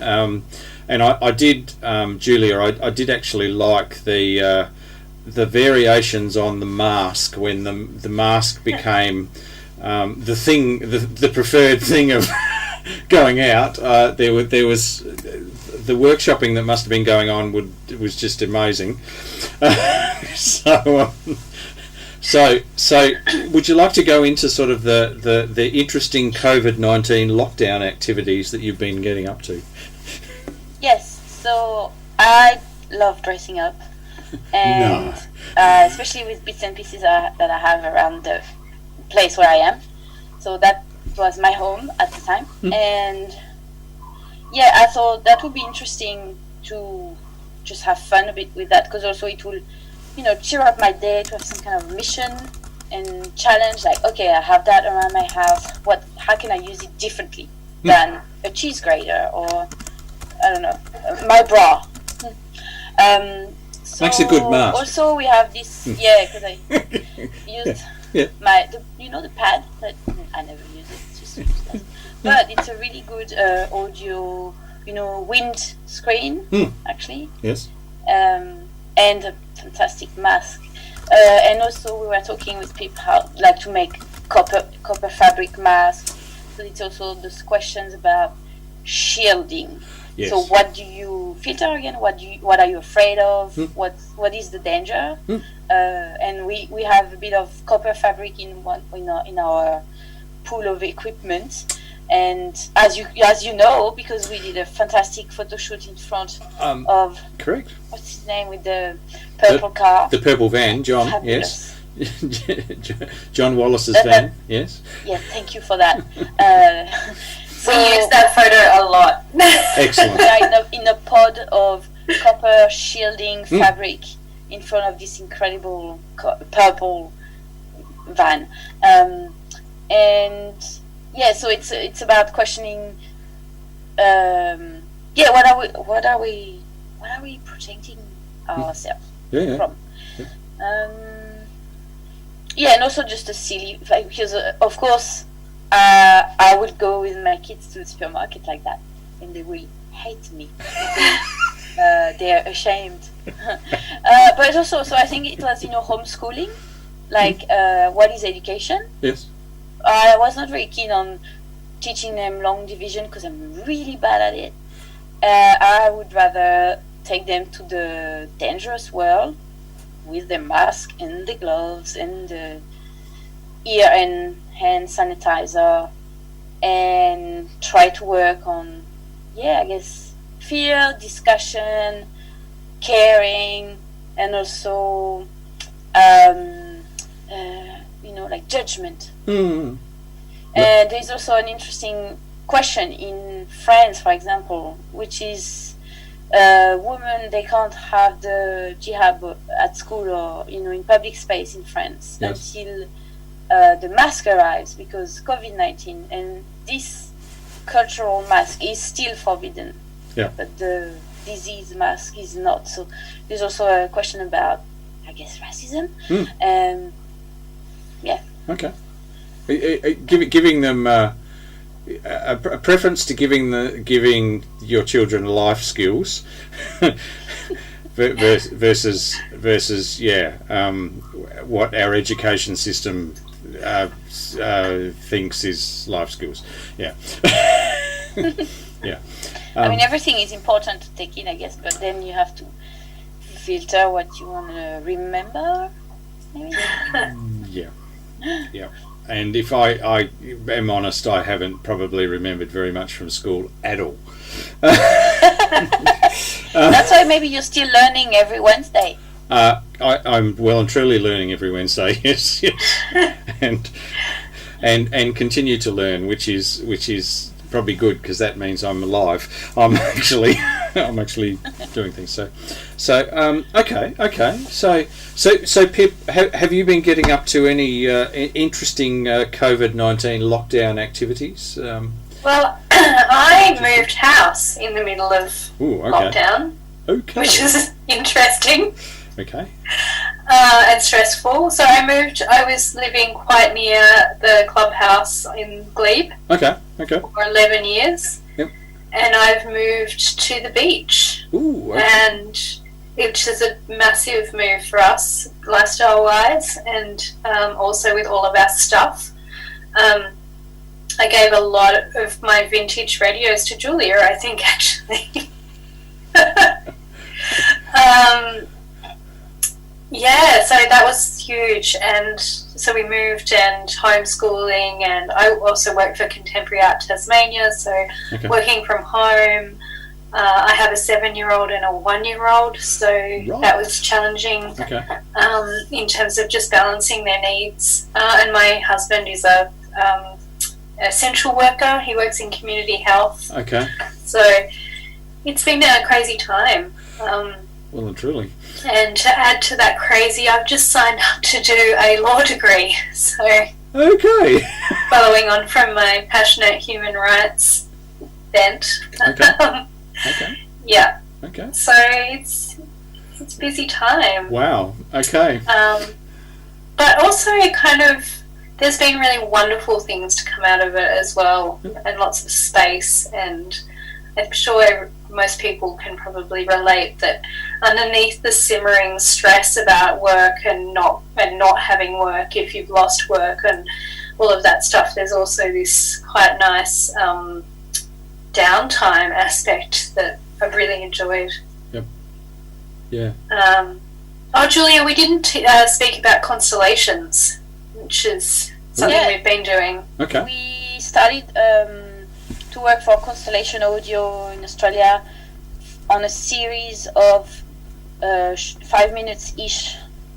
And I did, Julia, I did actually like the variations on the mask when the mask became the preferred thing of going out. There was the workshopping that must have been going on was just amazing. So would you like to go into sort of the interesting COVID-19 lockdown activities that you've been getting up to? Yes, so I love dressing up, and especially with bits and pieces that I have around the place where I am. So that was my home at the time, and yeah, I thought that would be interesting to just have fun a bit with that, because also it will, cheer up my day to have some kind of mission and challenge. Like, okay, I have that around my house. How can I use it differently than a cheese grater or I don't know, my bra. So makes a good mask. Also, we have this, because I used the pad, but I never use it. It's just useless. But it's a really good audio wind screen, actually. Yes. And a fantastic mask. And also we were talking with people how to make copper fabric masks. So it's also those questions about shielding. Yes. So what do you filter again? What are you afraid of? What is the danger? And we have a bit of copper fabric in our pool of equipment. And as you know, because we did a fantastic photo shoot in front of correct. What's his name with the purple car? The purple van, John. Fabulous. Yes. John Wallace's van. Yes. Yeah, thank you for that. We use that photo a lot. Excellent. We are in a pod of copper shielding fabric in front of this incredible purple van, and yeah, so it's about questioning. What are we protecting ourselves from? Yeah, and also just a silly because of course. I would go with my kids to the supermarket like that, and they will hate me because they are ashamed. But also, so I think it was homeschooling, what is education? Yes. I was not very keen on teaching them long division because I'm really bad at it. I would rather take them to the dangerous world with the mask and the gloves and the ear and hand sanitizer, and try to work on fear, discussion, caring, and also judgment. And there's also an interesting question in France, for example, which is women, they can't have the jihad at school or in public space in France until the mask arrives, because COVID-19, and this cultural mask is still forbidden, but the disease mask is not. So there's also a question about, racism. Okay. Giving them a preference to giving your children life skills versus what our education system thinks is life skills. Yeah. Everything is important to take in, but then you have to filter what you want to remember, maybe. Yeah. And if I am honest, I haven't probably remembered very much from school at all. That's why maybe you're still learning every Wednesday. I'm well and truly learning every Wednesday, yes, and continue to learn, which is probably good, because that means I'm alive. I'm actually doing things. So okay. So Pip, have you been getting up to any interesting COVID-19 lockdown activities? Well, I moved house in the middle of lockdown, which is interesting. Okay. And stressful. So I was living quite near the clubhouse in Glebe. Okay. For 11 years. Yep. And I've moved to the beach. Ooh. Okay. And which is a massive move for us, lifestyle-wise, and also with all of our stuff. I gave a lot of my vintage radios to Julia, I think, actually. So that was huge, and so we moved, and homeschooling, and I also work for Contemporary Art Tasmania, so working from home. I have a 7-year-old and a 1-year-old, so that was challenging in terms of just balancing their needs. And my husband is a essential worker. He works in community health. Okay. So it's been a crazy time. Well and truly. And to add to that crazy, I've just signed up to do a law degree. So following on from my passionate human rights bent. Yeah. Okay. So it's busy time. Wow. Okay. But also there's been really wonderful things to come out of it as well, and lots of space, and I'm sure most people can probably relate that underneath the simmering stress about work and not having work, if you've lost work and all of that stuff, there's also this quite nice downtime aspect that I've really enjoyed. Yep. Yeah. Julia, we didn't speak about constellations, which is something we've been doing. Okay. We started to work for Constellation Audio in Australia on a series of 5 minutes ish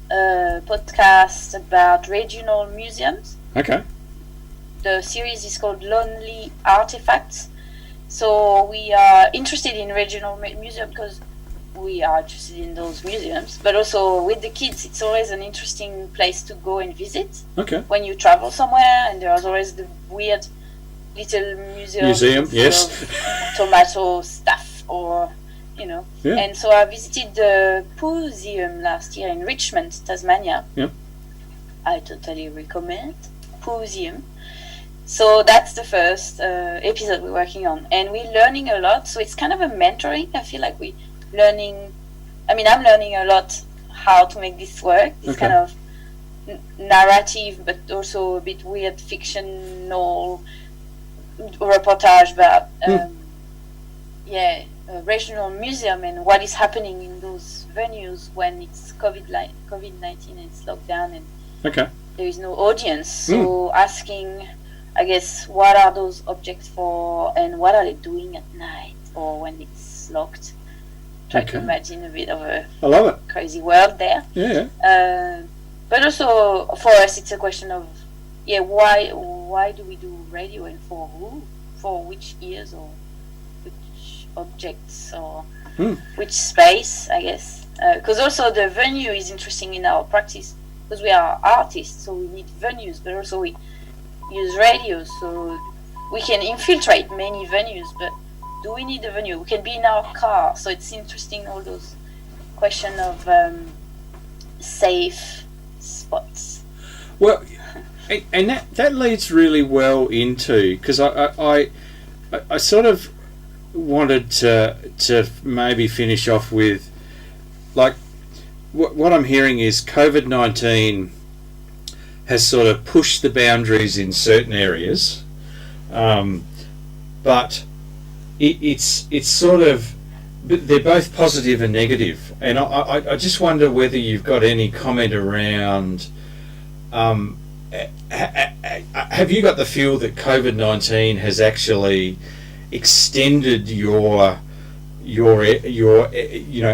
podcasts about regional museums. Okay. The series is called Lonely Artifacts. So we are interested in regional museums because we are interested in those museums, but also with the kids, it's always an interesting place to go and visit. Okay. When you travel somewhere, and there's always the weird little museum, yes. tomato stuff, or Yeah. And so I visited the Museum last year in Richmond, Tasmania. Yep. I totally recommend Museum. So that's the first episode we're working on, and we're learning a lot. So it's kind of a mentoring. I feel like I'm learning a lot how to make this work. It's kind of narrative, but also a bit weird fictional reportage about a regional museum and what is happening in those venues when it's COVID-19 and it's locked down and there is no audience. So asking, I guess, what are those objects for and what are they doing at night or when it's locked? Try to imagine a bit of a crazy world there. Yeah. But also for us, it's a question of why do we do radio and for who, for which ears or which objects or which space, I guess. Because also the venue is interesting in our practice because we are artists, so we need venues, but also we use radios, so we can infiltrate many venues, but do we need a venue? We can be in our car, so it's interesting, all those question of safe spots. Well, and that leads really well into, because I sort of wanted to maybe finish off with, like, what I'm hearing is COVID-19 has sort of pushed the boundaries in certain areas, but it's sort of, they're both positive and negative, and I just wonder whether you've got any comment around, have you got the feel that COVID-19 has actually extended your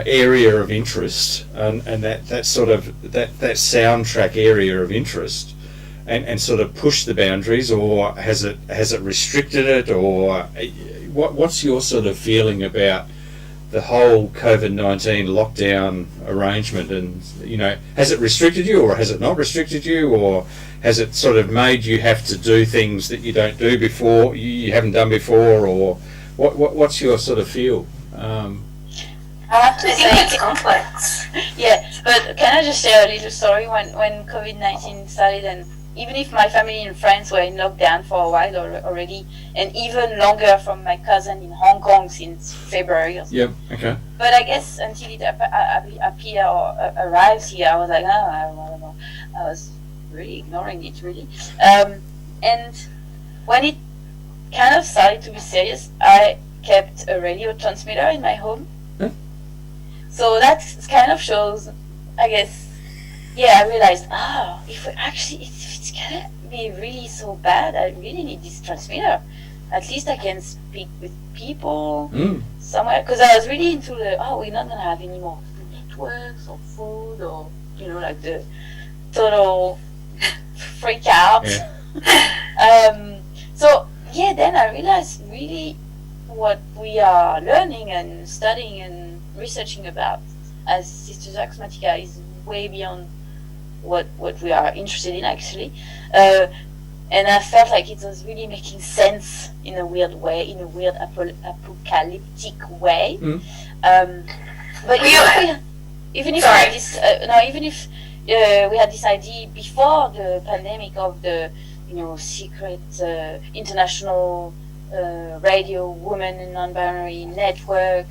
area of interest and that sort of that soundtrack area of interest and sort of pushed the boundaries, or has it restricted it, or what's your sort of feeling about the whole COVID-19 lockdown arrangement? And has it restricted you, or has it not restricted you, or has it sort of made you have to do things that you don't do before, you haven't done before, or what's your sort of feel? I have to say it's complex. Yeah, but can I just share a little story? When COVID-19 started, and even if my family and friends were in lockdown for a while already, and even longer from my cousin in Hong Kong since February. Yep. Okay. But I guess until it appear or arrives here, I was like, I don't know. I was really ignoring it, really. And when it kind of started to be serious, I kept a radio transmitter in my home. So that kind of shows, I guess, I realized, if it's gonna be really so bad, I really need this transmitter. At least I can speak with people somewhere, because I was really into we're not gonna have any more networks or food or like the total freak out. Then I realized really what we are learning and studying and researching about as Sisters Akousmatica is way beyond what we are interested in, actually. And I felt like it was really making sense in a weird way, in a weird apocalyptic way. But even if we had this idea before the pandemic of the secret international radio woman and non-binary network.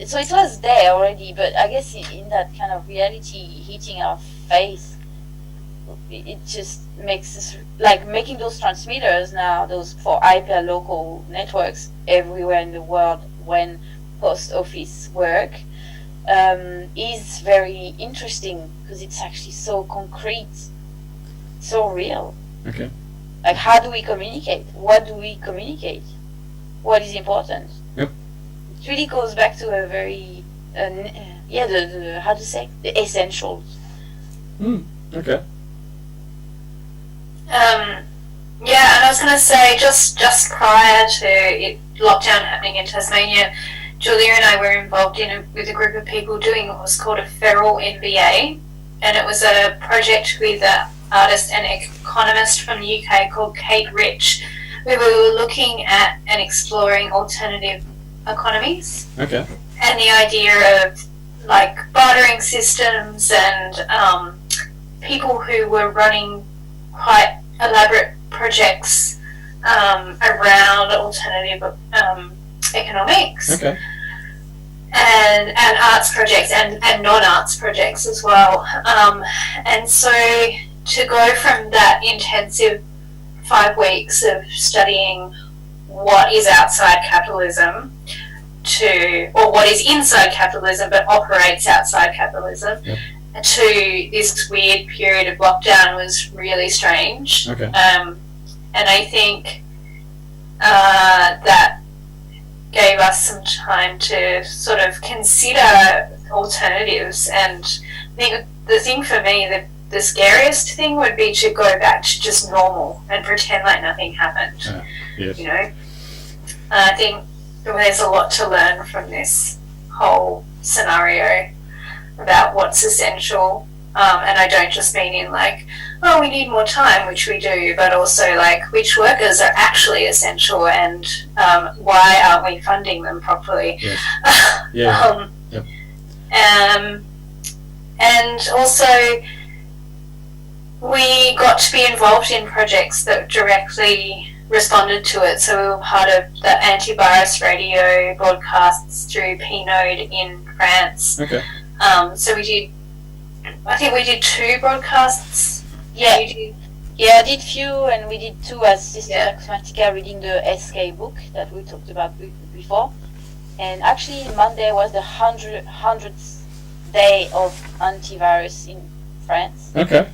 So it was there already, but I guess in that kind of reality hitting our face, it just makes us, like, making those transmitters now, those for hyper-local networks everywhere in the world when post office work, is very interesting because it's actually so concrete, so real. Okay. Like, how do we communicate? What do we communicate? What is important? Yep. It really goes back to a very, the how to say, the essentials. Okay. Yeah, and I was going to say, just prior to lockdown happening in Tasmania, Julia and I were involved with a group of people doing what was called a feral MBA, and it was a project with an artist and economist from the UK called Kate Rich, where we were looking at and exploring alternative economies. Okay. And the idea of, like, bartering systems and people who were running quite elaborate projects around alternative economics. Okay. And arts projects and non-arts projects as well. And so to go from that intensive 5 weeks of studying what is outside capitalism or what is inside capitalism but operates outside capitalism, yep, to this weird period of lockdown was really strange. Okay. And I think that gave us some time to sort of consider alternatives. And I think the thing for me, the scariest thing would be to go back to just normal and pretend like nothing happened. Yes. You know? I think there's a lot to learn from this whole scenario about what's essential. And I don't just mean in like, oh, we need more time, which we do, but also like which workers are actually essential and why aren't we funding them properly? Yes. Yeah. Yep. And also we got to be involved in projects that directly responded to it. So we were part of the antivirus radio broadcasts through P-Node in France. Okay. So I think we did 2 broadcasts. Yeah. You did? Yeah, I did few, and we did 2 as Sisters Yeah. Akousmatica, reading the SK book that we talked about before. And actually, Monday was the 100th day of antivirus in France. Okay.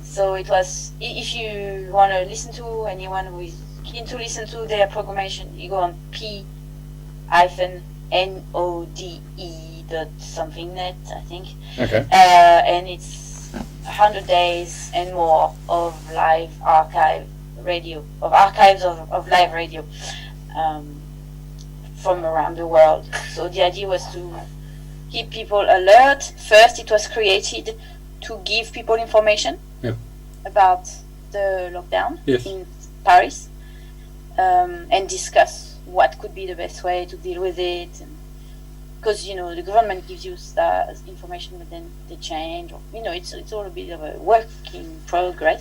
So it was, if you want to listen to anyone who is keen to listen to their programmation, you go on p-node.something.net, I think. Okay. And it's 100 days and more of live archives of live radio from around the world. So the idea was to keep people alert. First, it was created to give people information, yep, about the lockdown, yes, in Paris, and discuss what could be the best way to deal with it. Because, you know, the government gives you information, but then they change, or, you know, it's all a bit of a work in progress.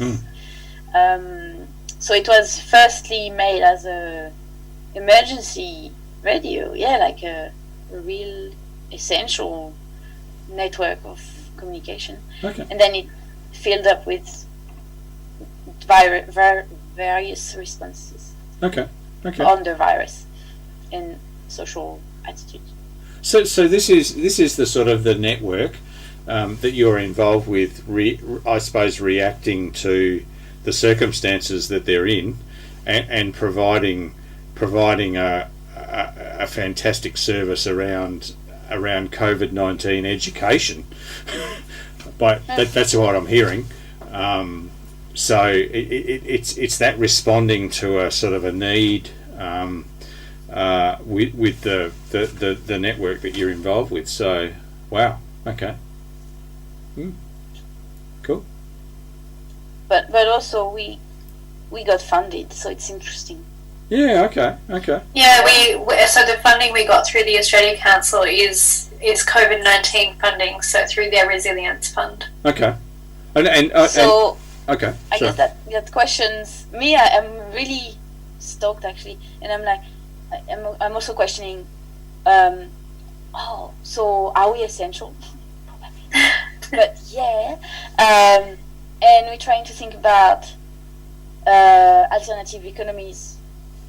So it was firstly made as a emergency radio, like a real essential network of communication. Okay. And then it filled up with various responses Okay. on the virus and social attitudes. So this is the sort of the network that you're involved with, I suppose, reacting to the circumstances that they're in, and providing a fantastic service around COVID-19 education. But that's what I'm hearing. So it's that responding to a sort of a need. With the network that you're involved with. So, wow, okay, cool. But also we got funded, so it's interesting. Yeah, okay. Yeah, so the funding we got through the Australia Council is COVID-19 funding, so through their resilience fund. Okay, okay. I Sure. guess that questions me. I'm really stoked actually, and I'm like, I'm also questioning. So are we essential? Probably, but yeah. And we're trying to think about alternative economies,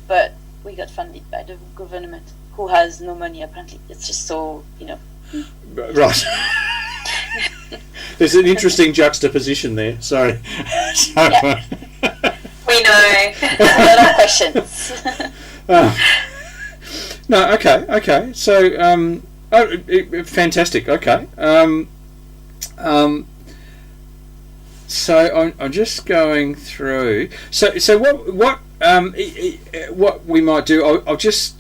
but we got funded by the government, who has no money apparently. It's just so, Right. There's an interesting juxtaposition there. Sorry. Yeah. We know. There's a lot of questions. No, okay. So, fantastic. Okay. So I'm just going through. So what we might do? I'll just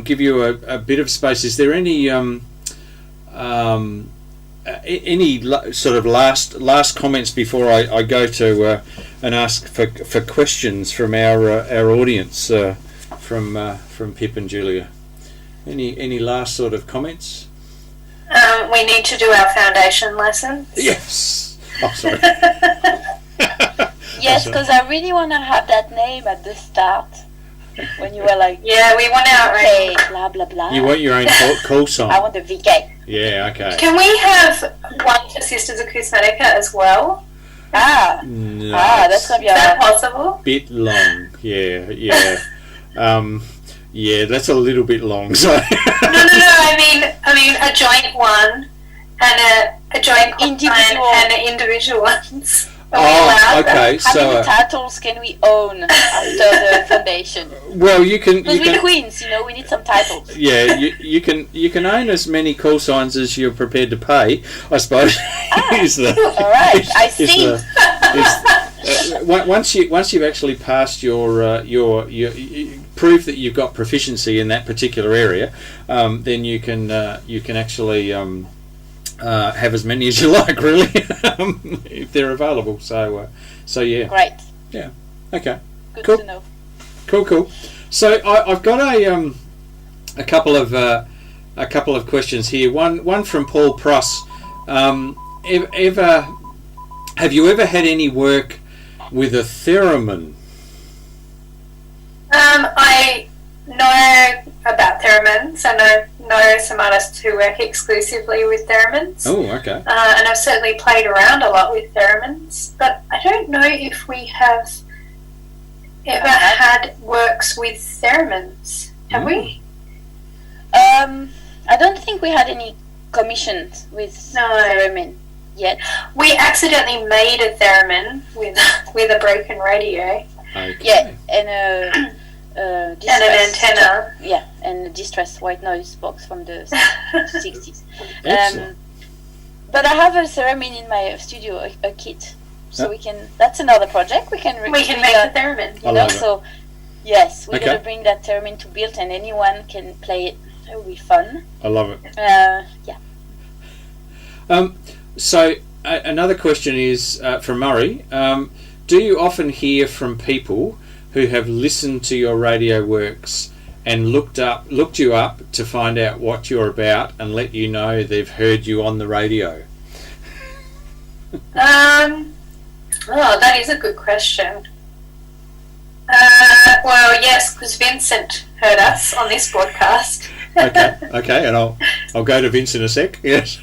give you a bit of space. Is there any sort of last comments before I go to and ask for questions from our audience from Pip and Julia? Any last sort of comments? We need to do our foundation lessons. Yes. Oh, sorry. Yes, because I really want to have that name at the start. When you were like, yeah, we want our okay, own. blah blah blah. You want your own call sign? I want the VK. Yeah, okay. Can we have one for Sisters Akousmatica as well? No, that's gonna be Is that possible? bit long. Yeah. Yeah, that's a little bit long. So. No. I mean a joint one and a joint Individual. and individual ones. Are we allowed okay. that? How So, many titles can we own after the foundation? well, you can. Because we're queens, we need some titles. Yeah, you can own as many call signs as you're prepared to pay, I suppose. All right, I see. Once you've actually passed your prove that you've got proficiency in that particular area, then you can actually have as many as you like, really, if they're available. So yeah. Great. Yeah. Okay. Good Cool. to know. Cool. So I've got a couple of questions here. One from Paul Pross. Have you ever had any work with a theremin? I know about theremins, and I know some artists who work exclusively with theremins. Oh, okay. And I've certainly played around a lot with theremins, but I don't know if we have ever had works with theremins. Have we? I don't think we had any commissions with theremin yet. We accidentally made a theremin with a broken radio. Okay. Yeah, and And an antenna. Yeah, and a distressed white noise box from the 60s. Excellent. But I have a theremin in my studio, a kit. So we can. That's another project. We can make a theremin. I love it. So yes, we're Okay. gonna bring that theremin to build, and anyone can play it. It will be fun. I love it. Yeah. So another question is from Murray. Do you often hear from people who have listened to your radio works and looked you up to find out what you're about and let you know they've heard you on the radio? Oh, that is a good question. Well, yes, because Vincent heard us on this broadcast. Okay, and I'll go to Vince in a sec. Yes.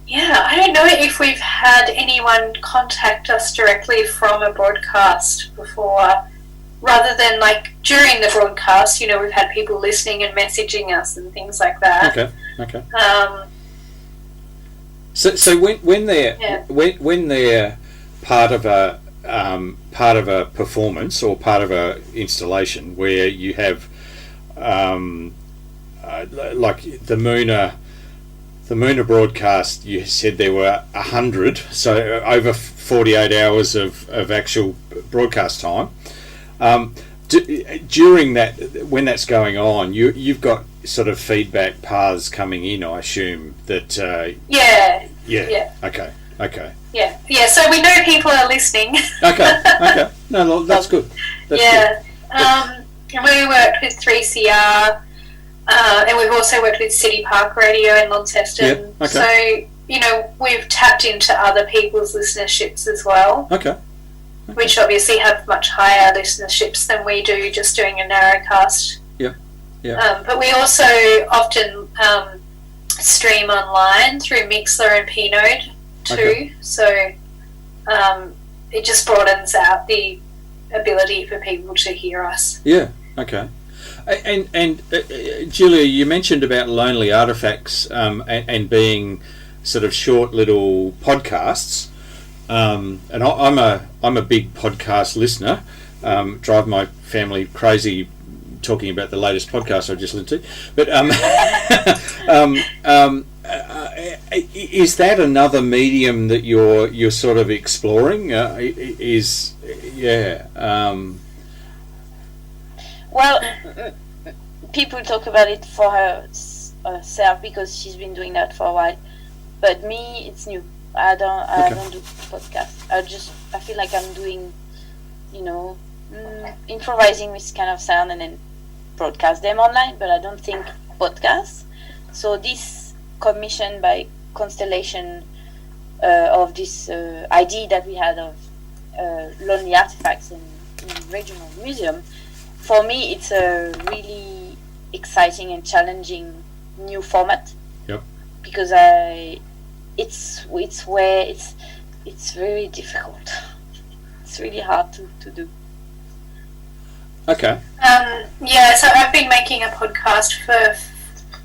Yeah, I don't know if we've had anyone contact us directly from a broadcast before, rather than like during the broadcast. We've had people listening and messaging us and things like that. Okay. So when they're part of a performance or part of a installation where you have like the Moonah broadcast, you said there were 100, so over 48 hours of actual broadcast time. During that, when that's going on, you've got sort of feedback paths coming in, I assume that. Yeah. Okay. Yeah. So we know people are listening. Okay. No, that's good. That's good. And we worked with 3CR. And we've also worked with City Park Radio in Launceston. Yeah, okay. we've tapped into other people's listenerships as well. Okay. Which obviously have much higher listenerships than we do just doing a narrowcast. Yep. Yeah. But we also often stream online through Mixler and Pnode too. Okay. So it just broadens out the ability for people to hear us. Yeah. Okay. And Julia, you mentioned about Lonely Artifacts and being sort of short little podcasts. And I'm a big podcast listener. Drive my family crazy talking about the latest podcast I just listened to. But is that another medium that you're sort of exploring? Well, people talk about it for herself because she's been doing that for a while. But me, it's new. I don't do podcasts. I feel like I'm doing, improvising with kind of sound and then broadcast them online, but I don't think podcasts. So this commission by Constellation of this idea that we had of Lonely Artifacts in Regional Museum, for me it's a really exciting and challenging new format. Yep. Because it's very difficult. It's really hard to do. Okay. So I've been making a podcast for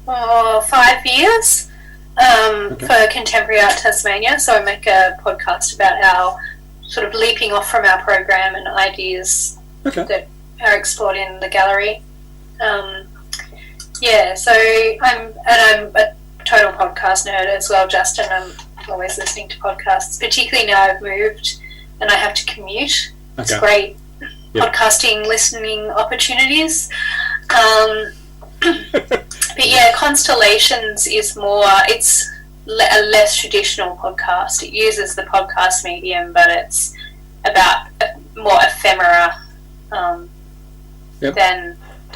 5 years for Contemporary Art Tasmania. So I make a podcast about our sort of leaping off from our program and ideas that are explored in the gallery. So I'm a total podcast nerd as well, Justin. I'm always listening to podcasts, particularly now I've moved and I have to commute. It's great podcasting listening opportunities. But yeah, Constellations is it's a less traditional podcast. It uses the podcast medium, but it's about more ephemera than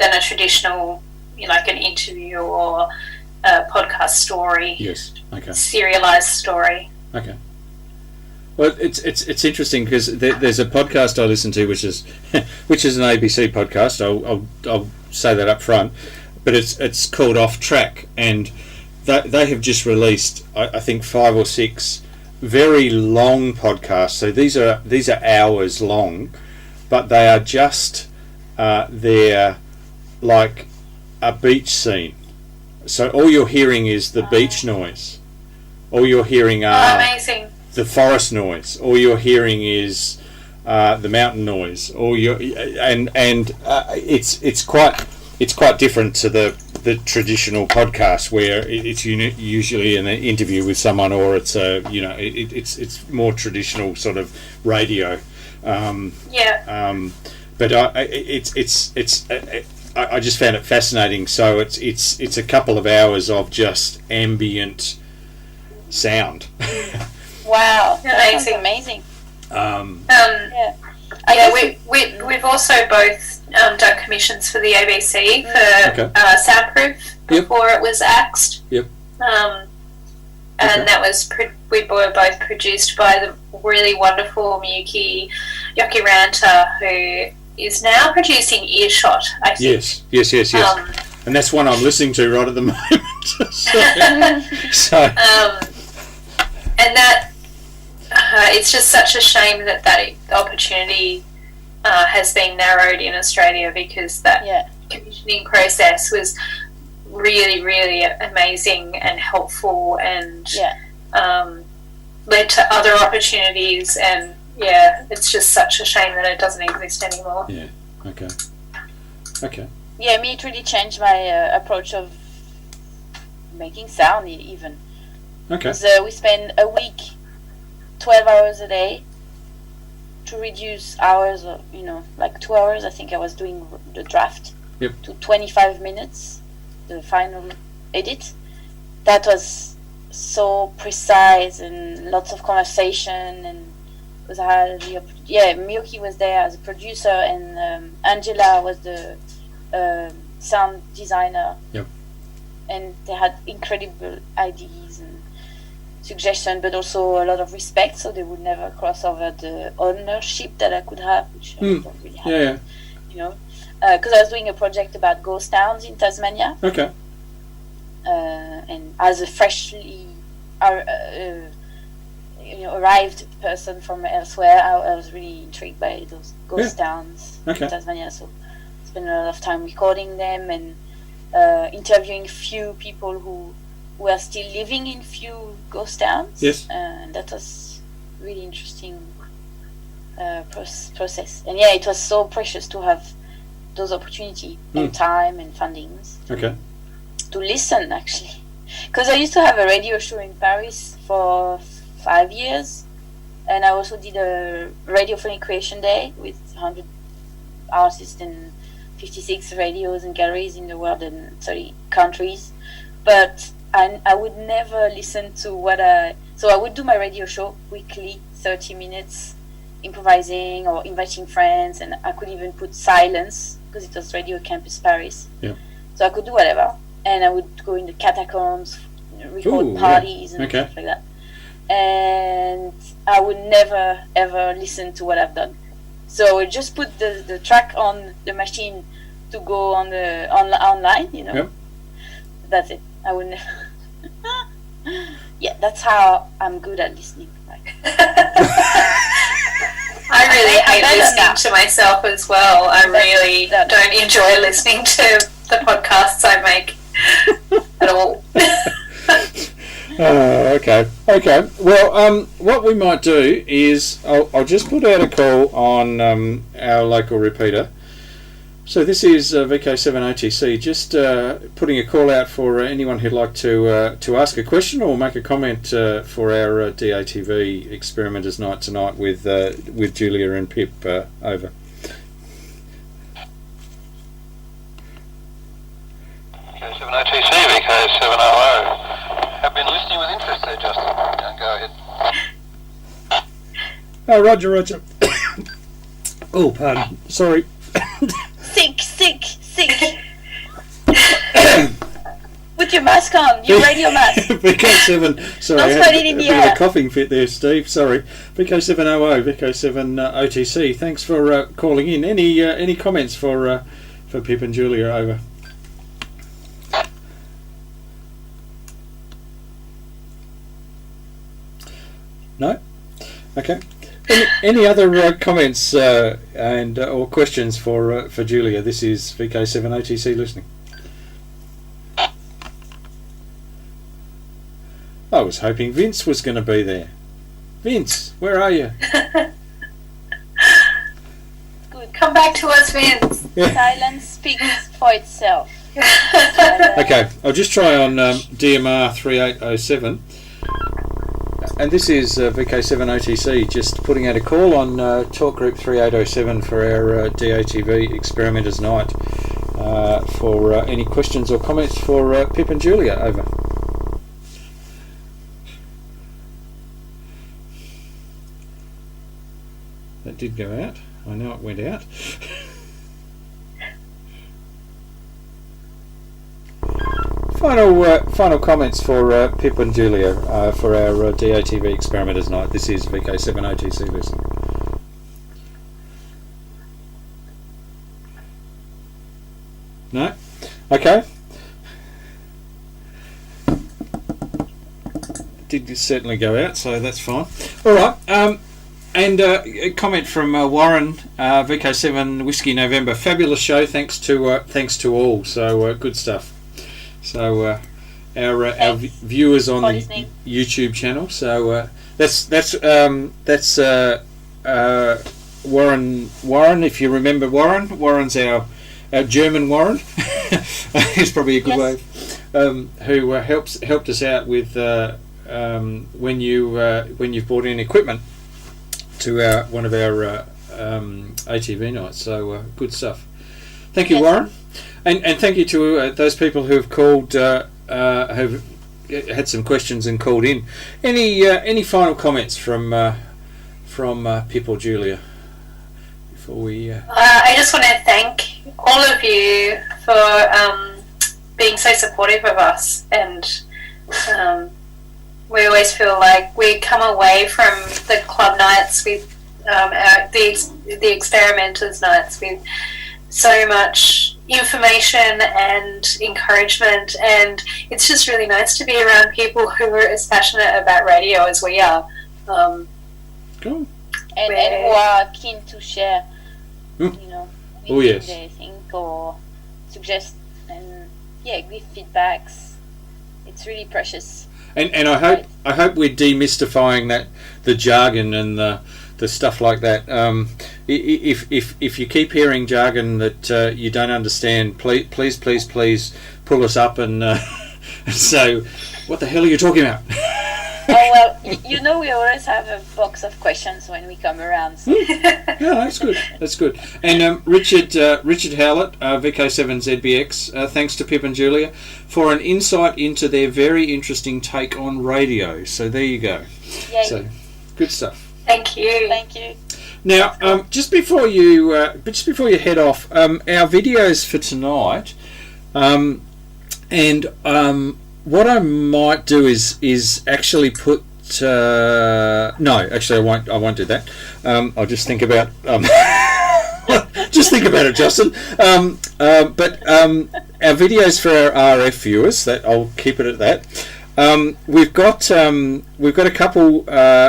a traditional, like an interview or a podcast story. Yes. Okay. Serialized story. Okay. Well, it's interesting because there's a podcast I listen to which is an ABC podcast. I'll say that up front, but it's called Off Track, and they have just released I think 5 or 6 very long podcasts. So these are hours long, but they are just they're like a beach scene. So all you're hearing is the beach noise. All you're hearing are amazing. The forest noise. All you're hearing is the mountain noise. It's quite different to the traditional podcast where it's usually an interview with someone, or it's it's more traditional sort of radio. But I just found it fascinating. So it's a couple of hours of just ambient sound. Wow, amazing! Amazing. We've also both done commissions for the ABC for Soundproof before it was axed. Yep. And that was we were both produced by the really wonderful Miyuki Yokiranta, who is now producing Earshot, I think. Yes. And that's one I'm listening to right at the moment. And that it's just such a shame that opportunity has been narrowed in Australia, because that commissioning process was really, really amazing and helpful, and led to other opportunities, and it's just such a shame that it doesn't exist anymore. Okay. Yeah, me, it really changed my approach of making sound even. Okay. So we spend a week, 12 hours a day, to reduce hours of, like 2 hours. I think I was doing the draft to 25 minutes, the final edit. That was so precise and lots of conversation, and because I had Miyuki was there as a producer, and Angela was the sound designer. Yep. And they had incredible ideas, and suggestion, but also a lot of respect, so they would never cross over the ownership that I could have, which I don't really have. Yeah. You know, because I was doing a project about ghost towns in Tasmania. Okay. And as a freshly arrived person from elsewhere, I was really intrigued by those ghost towns in Tasmania. So I spent a lot of time recording them and interviewing few people who were still living in few ghost towns. Yes. And that was really interesting process. And yeah, it was so precious to have those opportunity and time and fundings to listen, actually. Because I used to have a radio show in Paris for 5 years, and I also did a radiophonic creation day with 100 artists and 56 radios and galleries in the world and 30 countries. But I would never listen to so I would do my radio show weekly, 30 minutes, improvising or inviting friends, and I could even put silence because it was Radio Campus Paris. Yeah. So I could do whatever, and I would go in the catacombs, record parties and stuff like that. And I would never ever listen to what I've done. So I would just put the track on the machine to go on the online, you know. Yep. That's it. I would never. Yeah, that's how I'm good at listening. I really hate listening to myself as well. I really don't enjoy listening to the podcasts I make at all. Okay. Well, what we might do is I'll just put out a call on our local repeater. So this is VK7OTC, just putting a call out for anyone who'd like to ask a question or make a comment for our DATV Experimenters Night tonight with Julia and Pip over. VK7OTC, VK700. Have been listening with interest there, Justin. Go ahead. Oh, Roger. Oh, pardon. Sorry. Sick. Put your mask on, your radio mask. VK7, sorry, I had a bit of a coughing fit there, Steve, sorry. VK700, VK7OTC, thanks for calling in. Any comments for Pip and Julia over? No? Okay. Any other comments and or questions for Julia? This is VK7OTC listening. I was hoping Vince was going to be there. Vince, where are you? Good. Come back to us, Vince. Silence speaks for itself. Okay, I'll just try on DMR 3807. And this is VK7OTC, just putting out a call on Talk Group 3807 for our DATV Experimenters Night for any questions or comments for Pip and Julia, over. That did go out. I know it went out. Final comments for Pip and Julia for our DATV Experimenters Night. This is VK7OTC listening. No? Okay. Did certainly go out, so that's fine. All right. And a comment from Warren, VK7 Whiskey November. Fabulous show. Thanks to all. So good stuff. So our viewers on the YouTube channel. So that's Warren. If you remember Warren's our German Warren. He's probably a good way. Who helped us out with when you've brought in equipment to one of our ATV nights. So good stuff. Thank you, Warren. And thank you to those people who have called, have had some questions and called in. Any final comments from Pip or Julia before we? I just want to thank all of you for being so supportive of us and we always feel like we come away from the club nights with the experimenters nights with so much information and encouragement, and it's just really nice to be around people who are as passionate about radio as we are. Cool. And who are keen to share, you know, Oh, yes. they think or suggest, and give feedbacks. It's really precious. And I hope we're demystifying that, the jargon and the stuff like that. If you keep hearing jargon that you don't understand, please pull us up and say, what the hell are you talking about? Oh well, you know, we always have a box of questions when we come around. So. Yeah, that's good. And Richard Howlett, VK7ZBX, thanks to Pip and Julia for an insight into their very interesting take on radio. So there you go. Yay. So good stuff. Thank you. Thank you. Now, just before you head off, our videos for tonight, what I might do is actually put. No, actually, I won't do that. I'll just think about. Just think about it, Justin. But our videos for our RF viewers, that I'll keep it at that. We've got a couple,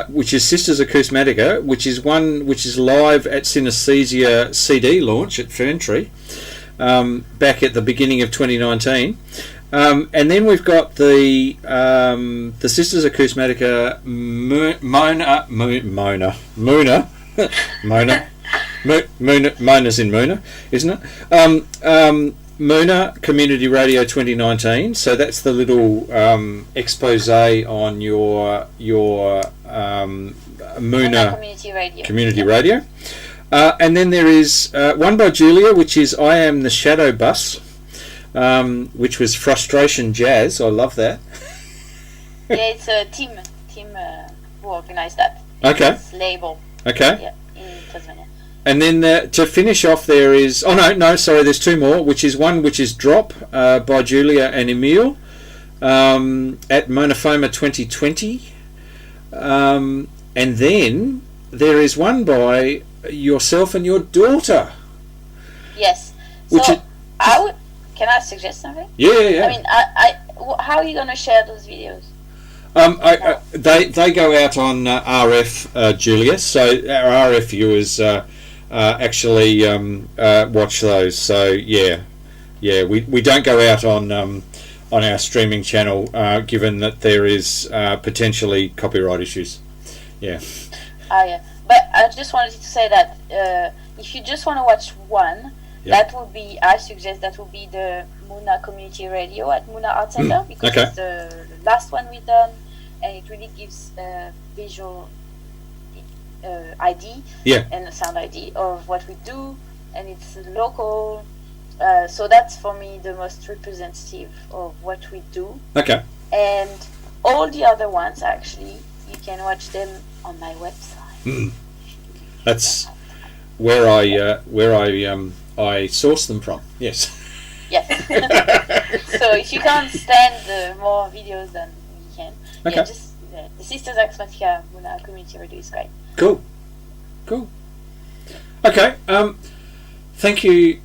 which is Sisters Akousmatica, which is one which is live at Synesthesia CD launch at Ferntree, back at the beginning of 2019, and then we've got the Sisters Akousmatica Moonah, Moonah's in Moonah, isn't it? Moonah Community Radio 2019. So that's the little expose on your Moonah Community Radio. And then there is one by Julia, which is I Am the Shadow Bus, which was Frustration Jazz. I love that. Yeah, it's a team who organised that. Okay. It's label. Okay. Yeah, in Tasmania. And then to finish off, there is sorry, there's two more, which is one which is Drop by Julia and Emile at MONA FOMA 2020, and then there is one by yourself and your daughter. Yes. Which so can I suggest something? Yeah. I mean, how are you going to share those videos? They go out on RF, Julia. So our RF viewers actually watch those. So we don't go out on our streaming channel, given that there is potentially copyright issues. Yeah. Yeah. But I just wanted to say that if you just want to watch one, that would be, I suggest that would be the Moonah Community Radio at Moonah Art Center, because it's the last one we've done, and it really gives a visual ID and a sound ID of what we do, and it's local. So that's for me the most representative of what we do. Okay. And all the other ones, actually, you can watch them on my website. That's where I source them from. Yes. Yes. So if you can't stand the more videos, then you can. Okay. Yeah, just the Sisters Akousmatica Moonah Community Radio is great. Cool. Okay. Thank you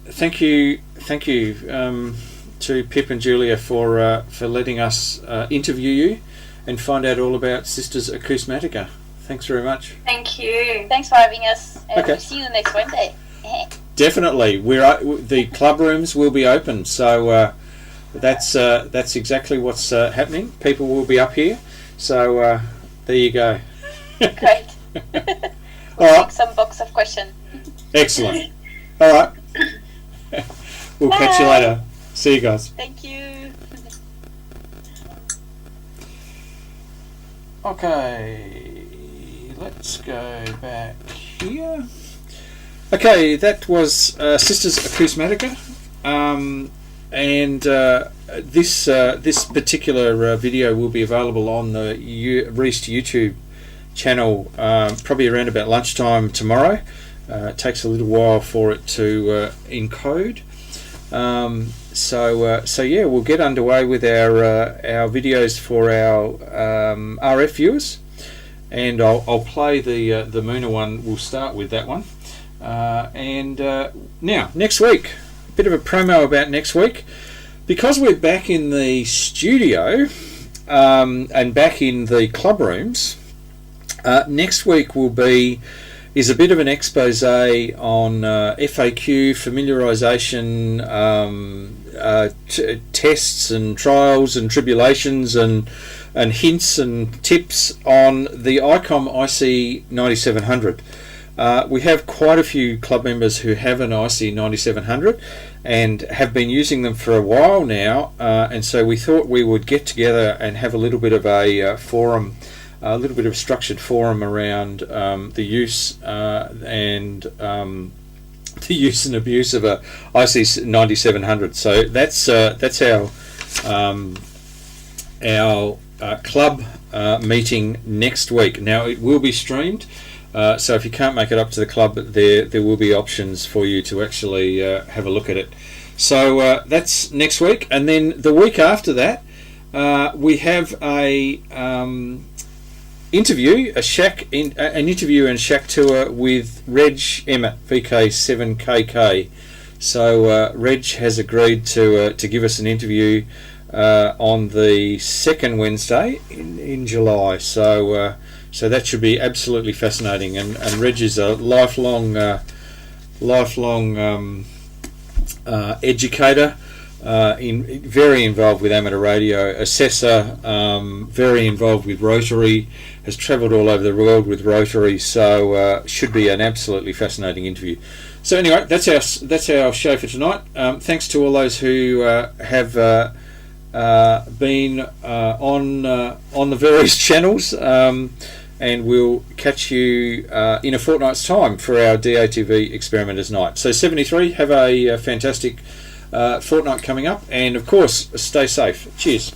to Pip and Julia for letting us interview you and find out all about Sisters Akousmatica. Thanks very much. Thank you. Thanks for having us, and we'll see you next Wednesday. Definitely, the club rooms will be open, so that's exactly what's happening. People will be up here, so there you go. Great. All take some box of questions. Excellent. All right. We'll catch you later. See you guys. Thank you. Okay, let's go back here. Okay, that was Sisters Akousmatica, and this particular video will be available on the Reist YouTube channel probably around about lunchtime tomorrow. It takes a little while for it to encode, So yeah, we'll get underway with our videos for our RF viewers, and I'll play the Moonah one. We'll start with that one, and now next week, a bit of a promo about next week, because we're back in the studio and back in the club rooms. Next week is a bit of an expose on FAQ, familiarisation, tests and trials and tribulations and hints and tips on the ICOM IC 9700. We have quite a few club members who have an IC 9700 and have been using them for a while now, and so we thought we would get together and have a little bit of a forum, a little bit of a structured forum around the use and the use and abuse of a IC 9700. So that's our club meeting next week. Now it will be streamed, so if you can't make it up to the club, there will be options for you to actually have a look at it. So that's next week, and then the week after that we have an interview and shack tour with Reg Emmett, VK7KK. So Reg has agreed to give us an interview on the second Wednesday in July. So that should be absolutely fascinating. And Reg is a lifelong educator. Very involved with amateur radio, assessor, very involved with Rotary, has travelled all over the world with Rotary, so should be an absolutely fascinating interview. So anyway, that's our show for tonight. Thanks to all those who have been on the various channels, and we'll catch you in a fortnight's time for our DATV Experimenters Night. So 73, have a fantastic fortnight coming up, and of course stay safe. Cheers.